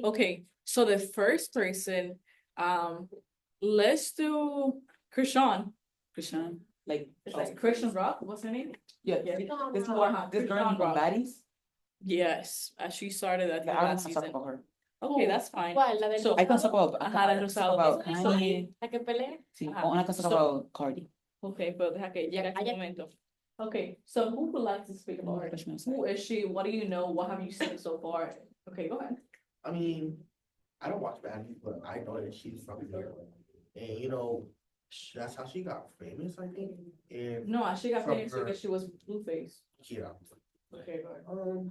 Okay, so the first person, let's do Krishan. Krishan, like. It's like Christian Rock, what's her name? Yeah, Yeah. this More girl, hot. this girl Krishan from Rock. Baddies. Yes, she started that Yeah, I don't last want to talk season. about her. Okay, that's fine. ¿Cuál? La del So- I can talk about, Ajá, I la can talk rosado. about Eso- Kanye. La que pelea. Sí, Ajá. I can talk So- about Cardi. Okay, pero deja que llegue este momento. Okay, so who would like to speak about her? Who is she? What do you know? What have you seen so far? Okay, go ahead. I mean, I don't watch Baddies, but I know that she's from here. And you know, that's how she got famous, I think. And No, she got From famous her- because she was Blueface. yeah, Okay, go ahead.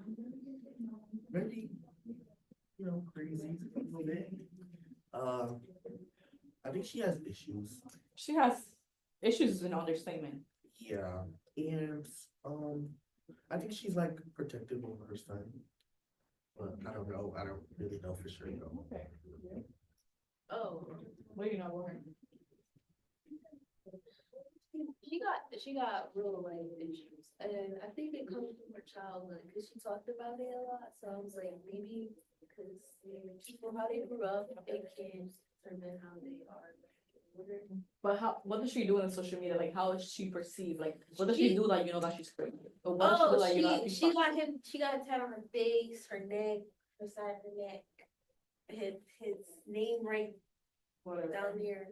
maybe, you know, crazy a little bit. I think she has issues. She has issues is an understatement. Yeah, and I think she's like protective over her son. But I don't know. I don't really know for sure though. Okay. Oh. What do you know about her? She got real life issues, and I think it comes from her childhood, because she talked about it a lot, so I was like, maybe, because people, how they grew up, it can determine how they are. But what does she do in social media? Like, how is she perceived? Like, what does she She- do that you know that she's crazy? Or what does she do Oh, that you know that she she's got him, she got a tat on her face, her neck, her side of her neck, his name right whatever? down here.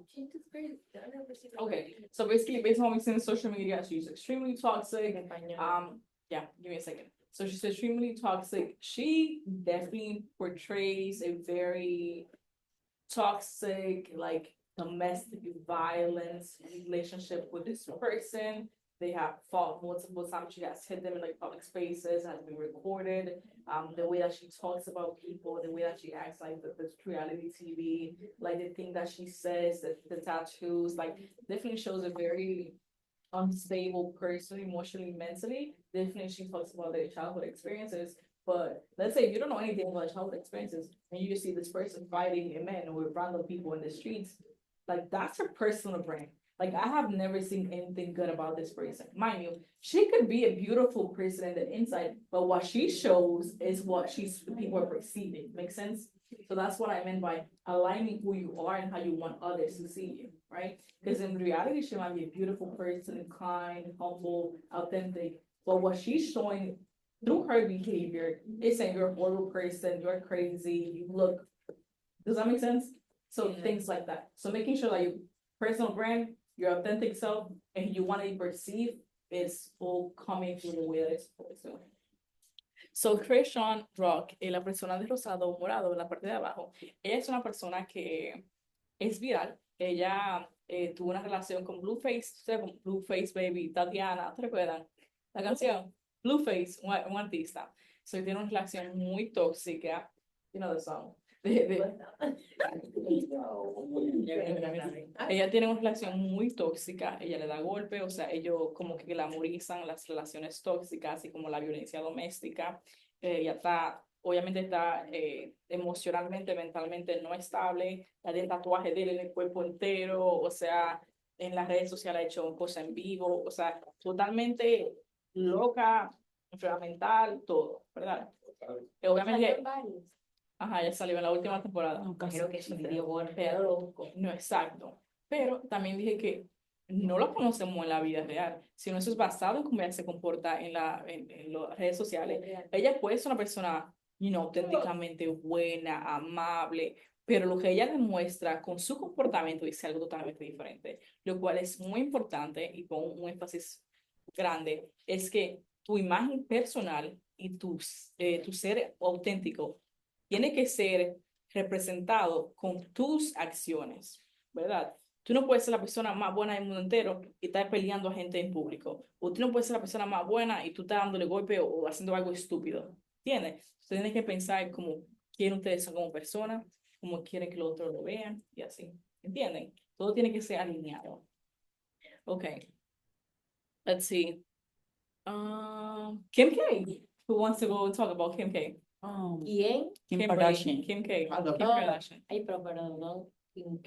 She's just crazy. I never seen her. Okay, so basically, based on what we see on social media, she's extremely toxic. Yeah, give me a second. So she's extremely toxic. She definitely portrays a very toxic, like domestic violence relationship with this person. They have fought multiple times. She has hit them in like public spaces, has been recorded. The way that she talks about people, the way that she acts, like the reality TV, like the thing that she says, the tattoos, like definitely shows a very unstable person emotionally, mentally. Definitely she talks about their childhood experiences. But let's say you don't know anything about childhood experiences and you just see this person fighting a man or random people in the streets, like that's her personal brand. Like I have never seen anything good about this person. Mind you, she could be a beautiful person in the inside, but what she shows is what people are perceiving. Make sense? So that's what I meant by aligning who you are and how you want others to see you, right? Because in reality, she might be a beautiful person, kind, humble, authentic. But what she's showing through her behavior is saying you're a horrible person, you're crazy, you look. Does that make sense? So things like that. So making sure that your personal brand, your authentic self, and you want to be perceived is all coming through the way that it's supposed to. So Christian Rock, la persona de rosado o morado en la parte de abajo, ella es una persona que es viral. Ella tuvo una relación con Blueface, o sea, con Blueface Baby, Tatiana, ¿te recuerdan? La canción Blueface, un artista. So tiene una relación muy tóxica, you know the song. Ella tiene una relación muy tóxica, ella le da golpe, o sea, ellos como que glamorizan las relaciones tóxicas y como la violencia doméstica. Ella está, obviamente está emocionalmente, mentalmente no estable, ya tiene tatuaje de él en el cuerpo entero, o sea, en las redes sociales ha hecho cosas en vivo, o sea, totalmente loca, enfermedad mental, todo, ¿verdad? Obviamente, ajá, ya salió en la última temporada. Creo que eso te dio golpe. Pero loco. No, exacto. Pero también dije que no lo conocemos en la vida real, sino eso es basado en cómo ella se comporta en las redes sociales. Ella puede ser una persona, auténticamente buena, amable, pero lo que ella demuestra con su comportamiento dice algo totalmente diferente, lo cual es muy importante y con un énfasis grande, es que tu imagen personal y tu ser auténtico tiene que ser representado con tus acciones, ¿verdad? Tú no puedes ser la persona más buena del mundo entero y estar peleando a gente en público. O tú no puedes ser la persona más buena y tú estás dándole golpe o haciendo algo estúpido. ¿Entiendes? Usted tiene que pensar cómo quieren ustedes ser como persona, cómo quieren que los otros lo vean y así. ¿Entienden? Todo tiene que ser alineado. Okay. Let's see. Kim K. Who wants to go and talk about Kim K? ¿Quién? Kim Kimberly, Kardashian. Kim K. Oh. Kim Kardashian. Ay, pero perdón, Kim.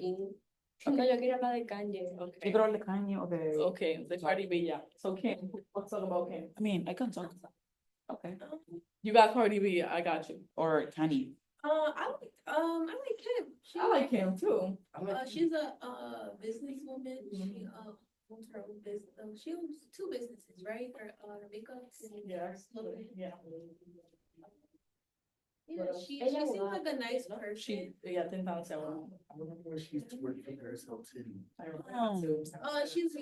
No, yo quiero hablar de Kanye. Okay. Either the Kanye or the. Okay, the Cardi B, yeah. So Kim, let's talk about Kim. I mean, I can talk. Okay. You got Cardi B, I got you. Or Kanye. I like Kim. I like Kim too. She's a businesswoman. She owns her own business. She owns 2 businesses, right? Her makeup. Yes. Yeah. Yeah, she Ella seems abogada, like a nice She, person. yeah, 10,000. I remember when she used to work for herself too. I remember too. She's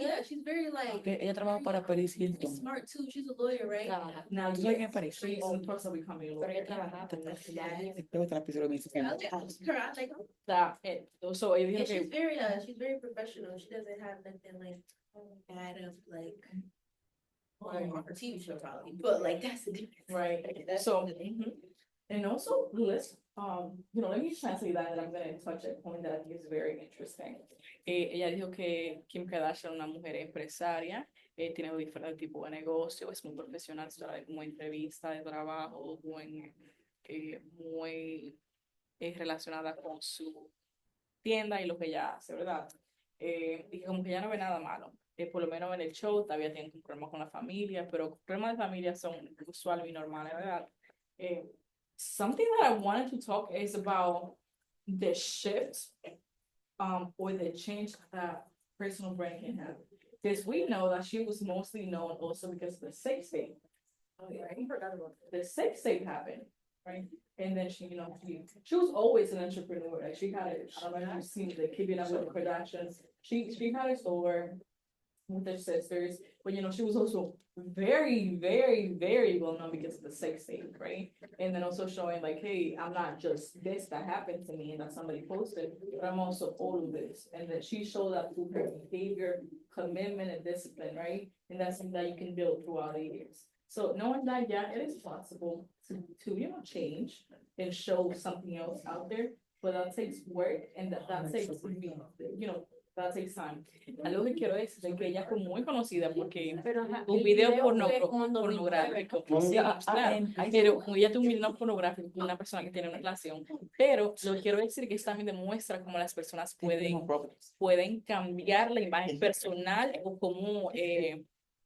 very like Okay, ella trabaja para Paris Hilton. smart too. She's a lawyer, right? Trabaja. Now, Tú sabes yes, quién parece. she's in the process of becoming a Pero lawyer. ella trabajaba para la ciudad. Después de la episodio me dice que I no. like her. I like her. That, so, if you And okay, she's very professional. She doesn't have nothing like bad of like on her TV show probably, but like that's the difference. right, That's so, the thing. and also, let's, let me translate that, and I'm gonna touch a point that I think is very interesting. Ella dijo que Kim Kardashian es una mujer empresaria, tiene diferentes tipos de negocio, es muy profesional, se da como entrevista de trabajo, muy relacionada con su tienda y lo que ella hace, ¿verdad? Y como que ya no ve nada malo. Por lo menos en el show todavía tienen un problema con la familia, pero problemas de familia son usuales y normales, ¿verdad? Something that I wanted to talk is about the shift or the change that personal brand can have. Because we know that she was mostly known also because of the sex tape. Oh yeah, I forgot about that. The sex tape happened. right? And then she, she was always an entrepreneur, like she had it, I don't know if you've seen the Keeping Up with the Kardashians, she had a store with her sisters, but she was also very, very, very well known because of the sex tape, right? And then also showing like, hey, I'm not just this that happened to me and that somebody posted, but I'm also all of this. And that she showed that through her behavior, commitment, and discipline, right? And that's something that you can build throughout the years. So knowing that, yeah, it is possible to change and show something else out there, but that takes work and that takes, that takes time. Algo que quiero decir es que ella fue muy conocida porque Pero ajá, un el video fue como en 2009. pornográfico. Sí, claro. Pero ella tuvo un video pornográfico con una persona que tiene una relación. Pero lo que quiero decir que esto también demuestra cómo las personas pueden cambiar la imagen personal o cómo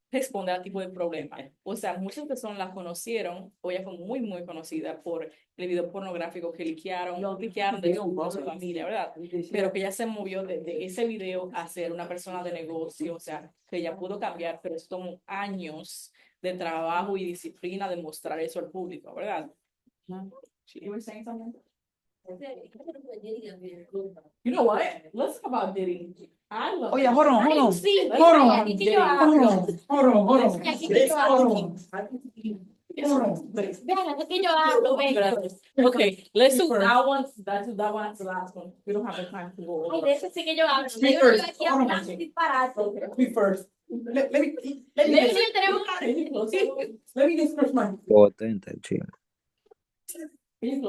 responder al tipo de problema. O sea, muchas personas la conocieron, o ella fue muy, muy conocida por el video pornográfico que liquearon de su familia, ¿verdad? Pero que ella se movió de ese video a ser una persona de negocio, o sea, que ella pudo cambiar, pero es tomó años de trabajo y disciplina de mostrar eso al público, ¿verdad? You were saying something? You know what? Let's talk about Diddy. I love. Oh yeah, hold on. Sí, Hold on. aquí que yo hablo. Aquí que yo hablo. Vean, aquí que yo hablo, venga. Okay, let's do that one. That one as the last one. We don't have the time to go Ay, over. de eso sí que yo hablo. Me Yo first. estoy aquí hablando disparate. Me first. Let me Sí, tenemos let me disperse my. Potente el chisme. Excuse me,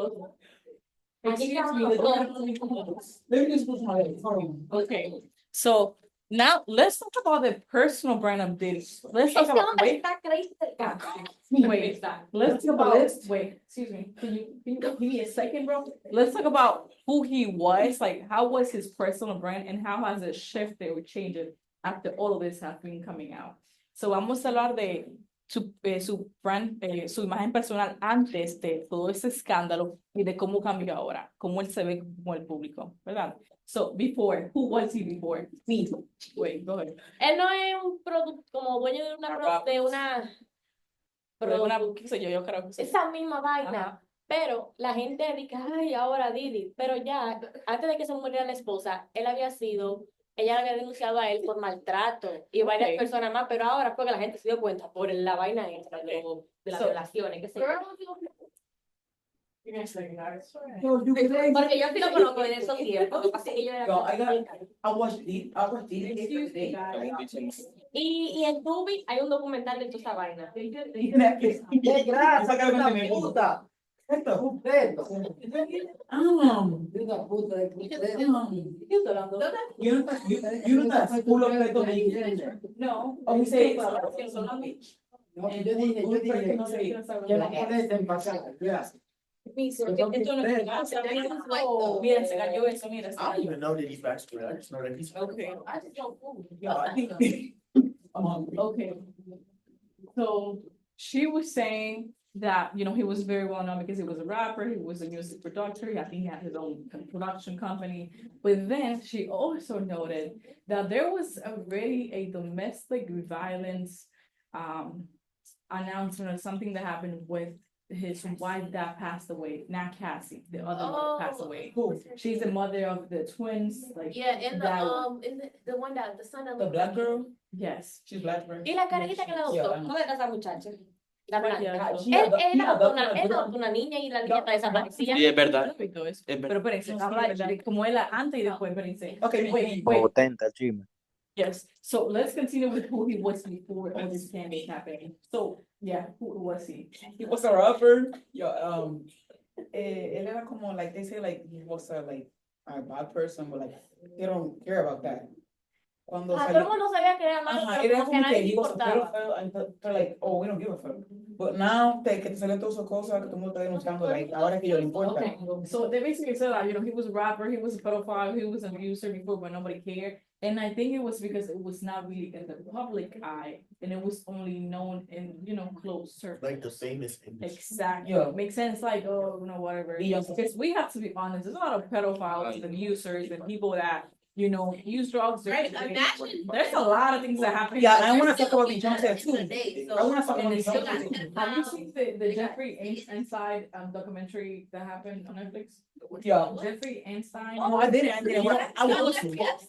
Let me disperse my. Hold on. okay, so now let's talk about the personal brand of Diddy. Let's talk Este about, hombre wait, está crazy del caco. wait, let's talk about, wait, excuse me, can you give me a second, bro? Let's talk about who he was, like, how was his personal brand and how has it shifted or changed after all of this has been coming out. So vamos a hablar de su brand, su imagen personal antes de todo ese escándalo y de cómo cambió ahora, cómo él se ve como el público, ¿verdad? So, before, who was he before? Me. Wait, go ahead. Él no es un producto como dueño de una Pero una, qué sé yo creo que sí. esa misma vaina. Ajá. Pero la gente dice, ay, ahora Didi. Pero ya, antes de que se muriera la esposa, ella le había denunciado a él por maltrato y varias Okay. personas más, pero ahora fue que la gente se dio cuenta por la vaina esta de las So- violaciones, qué sé yo. You're gonna say that. Yo, you can. Porque yo sí lo conozco en esos tiempos, así que yo era Yo, I watched it today. y en Tubi hay un documental de toda esa vaina. ¡Qué grasa, que me gusta! Esto es un pedo. Una puta de you know that full of pedo me. No. Oh, say No, yo dije que la pones en pasada, gracias. Esto no es gracia, mira, se cayó eso, mira. se I don't cayó. even know that he's backstory. I just know that he's. Okay. I just don't fool. Yo, I think. I'm hungry. Okay. So she was saying that, he was very well known because he was a rapper, he was a music producer, I think he had his own production company. But then she also noted that there was already a domestic violence announcement or something that happened with his wife that passed away, not Cassie, the other one that passed away. Cool. She's the mother of the twins, like. Yeah, and that- the one that the son of The black girl, Yes. she's black, right? y la carajita que la adoptó, Yeah. ¿cómo se llama esa muchacha? La blanca. Yeah. Él adoptó una niña y la niña está desaparecida. Sí, es verdad. Pero Es verdad. espérense, habla de como era antes y después, espérense. Okay, Wait. Potente el chisme. Yes, so let's continue with who he was before all this scandal happened. So, yeah, who was he? He was a rapper. Yo, él era como, like, they say, like, he was a bad person, but, like, they don't care about that. Cuando Todo el salió, mundo sabía que era malo, ajá, pero era como que como nadie que le he was a importaba. pedophile, and they're like, oh, we don't give a fuck. But now, que te salen todas esas cosas que todo el mundo está denunciando, like, ahora que yo le importa. Okay, so they basically said that, he was a rapper, he was a pedophile, he was an abuser before, but nobody cared. And I think it was because it was not really in the public eye, and it was only known in, close circles. Like the famous image. Exactly, Yeah. makes sense, like, oh, whatever, Yeah. because we have to be honest, there's a lot of pedophiles and abusers and people that, use drugs. Right, imagine- There's a lot of things that happen. Yeah, I wanna There's talk about still Beyonce people too. today, I wanna talk so- about And it's Beyonce still- too. Have you seen the Jeffrey Einstein documentary that happened on Netflix? Yeah. Jeffrey Einstein. Oh, I didn't. I was.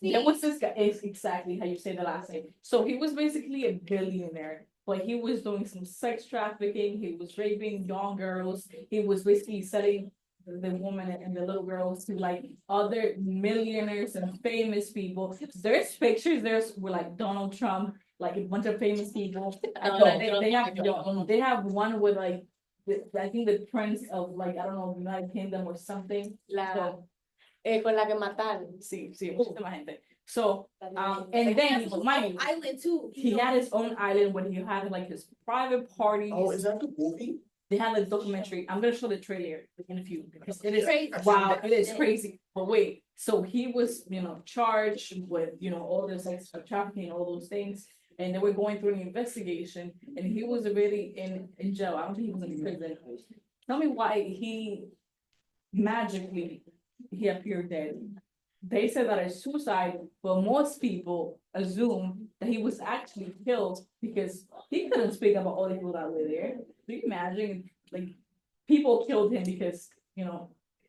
There was this guy, it's exactly how you say the last name. So he was basically a billionaire, but he was doing some sex trafficking, he was raping young girls, he was basically selling the woman and the little girls to like other millionaires and famous people. There's pictures, there's with like Donald Trump, like a bunch of famous people. They have one with like, I think the prince of like, I don't know, United Kingdom or something. So, Con la que mataron. sí, muchísima gente. So, and then, mind you, Island too. he had his own island when he had like his private parties. Oh, is that the movie? They had a documentary. I'm gonna show the trailer in a few because it is Crazy. wow, it is crazy. But wait, so he was, charged with, all this sex trafficking, all those things, and they were going through an investigation, and he was already in jail. I don't think he was in prison. Tell me why he magically appeared dead. They said that it's suicide, but most people assume that he was actually killed because he couldn't speak about all the people that were there. Do you imagine, like, people killed him because,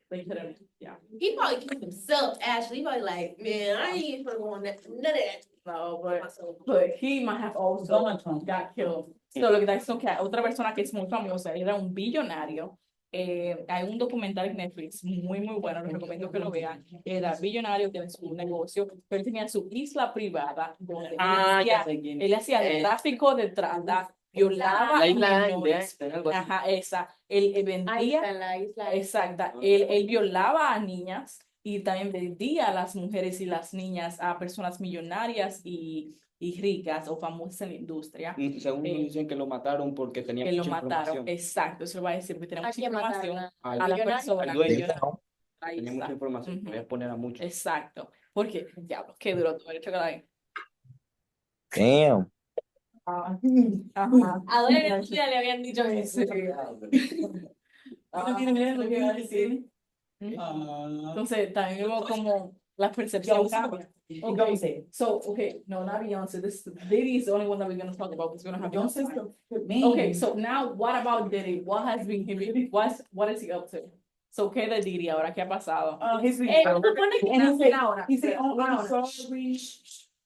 they couldn't, yeah. He probably killed himself, Ashley. He probably like, man, I ain't even gonna go on that, none of that. No, but he might have also Donald Trump. got killed. So lo que está diciendo que otra persona que es muy famosa, era un billonario. Hay un documental en Netflix muy bueno, les recomiendo que lo vean. Era billonario, tiene su negocio, pero él tenía su isla privada donde él hacía el tráfico de trata, violaba La a isla de menores. Einstein, algo así. Ajá, esa. Él Ahí vendía, está en la isla. exacta, él violaba a niñas y también vendía a las mujeres y las niñas a personas millonarias y ricas o famosas en la industria. Según dicen que lo mataron porque tenía Que lo mucha mataron, información. exacto, eso lo va a decir, porque tenía ¿A mucha quién información mataron? a Al la millonario? persona. Al dueño. millonario. Ahí Tenía está. mucha información, Ujú. voy a poner a muchos. Exacto, porque, diablo, qué duro, todo el chocolate. Damn. Ajá. ¿A dónde en tu vida le habían dicho eso? Mira lo que iba a decir. Entonces, también vemos como las percepciones. Okay, so, no, not Beyonce, Diddy is the only one that we're gonna talk about, because we're gonna have Beyonce's Beyonce. the main. Okay, so now, what about Diddy? What has been, what is he up to? So, ¿qué de Diddy ahora? ¿Qué ha pasado? His Se supone que And he said, ahora. he said, oh, I'm Ahora. sorry.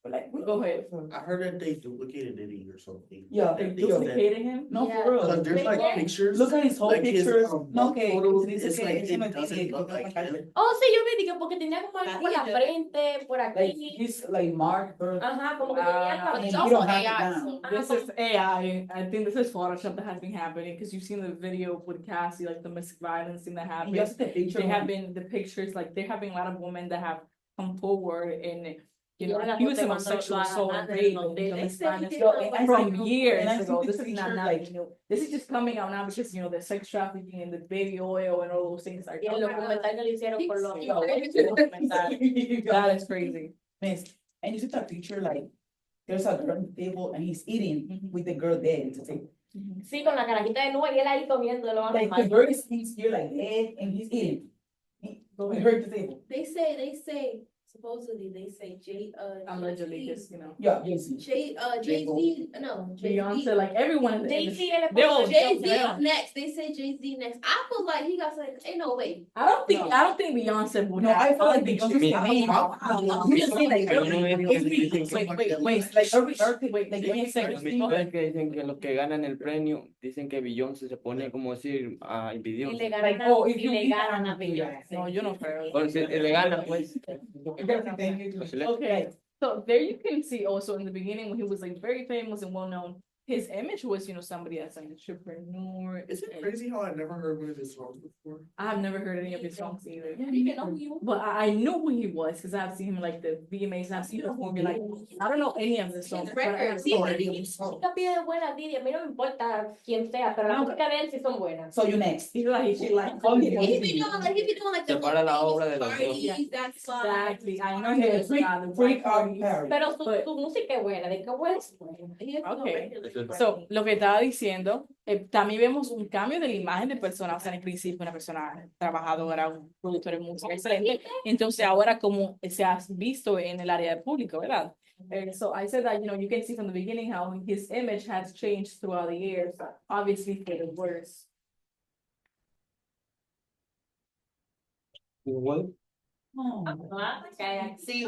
Like, Go ahead. I heard that they duplicated Diddy or something. Yeah, They They said- duplicated him? No, Yeah. for real. Cause there's like They- pictures. Look at his whole like his, pictures. no, Okay, photos, dice it's que like, eso it no doesn't tiene- look like him. Oh, sí, yo vi que porque tenía como algo por la frente, por Like, aquí. he's like Mark, bro. Ajá, como que tenía Ah, And cabello. you don't have it down. This is AI. I think this is Photoshop that has been happening, because you've seen the video with Cassie, like the domestic violence thing that And happened. just the picture. There have been the pictures, like there have been a lot of women that have come forword and, Yo la accused him of foto sexual cuando assault lo and agarran rape en and el domestic hotel. violence Yo, and I from see- years and I ago. see This the is not picture, now, like- this is just coming out now because, the sex trafficking and the baby oil and all those things are Y el coming out. documental que le hicieron con los. That is crazy. Miss, and you see that picture, like, there's a girl at the table and he's eating with the girl dead. It's like, Sí, con la carajita de nube y él ahí comiéndolo. like the girl is here like dead and he's eating. We heard the table. They say, supposedly, they say Allegedly, Jay-Z, just, Yeah, yes. Jay-Z, no, Beyonce, like everyone in the Jay-Z, industry. él es They're all Jay-Z jumping up out. next, they say Jay-Z next. I feel like he got something, ain't no way. I don't think No. Beyonce would No, have. I feel like think Beyonce's she- the main. You just see like every, like every, Wait, like give me a second. Go ahead. ¿Sabes que dicen que los que ganan el premio dicen que Beyoncé se pone como decir a Y Beyoncé? le like, ganan, oh, if y you le eat ganan a out, Beyoncé. No, yo no creo. O si le gana, pues. Okay, so there you can see also in the beginning when he was like very famous and well known, his image was, somebody that's like an entrepreneur. Is it crazy how I never heard one of his songs before? I have never heard any of his songs either. Yeah, you know you. But I knew who he was because I've seen him like the VMAs, I've seen him perform, like, I don't know any of the songs. but I- Sí, la pide buena, Didi, a mí no me importa quién sea, pero la música de él sí son buenas. So you next. He's like, she like, Oh, He be doing like the Separa la little obra de los parties, dos. that's why. exactly, I know he was Freak, the freak white out parties. Paris. Pero su But- música es buena, de qué buena es buena. He has no Okay. regular. So, lo que estaba diciendo, también vemos un cambio de la imagen de persona, o sea, en el principio una persona trabajadora, un productor de música excelente, entonces ahora como se ha visto en el área público, ¿verdad? So I said that, you can see from the beginning how his image has changed throughout the years, obviously for the worse. Sí,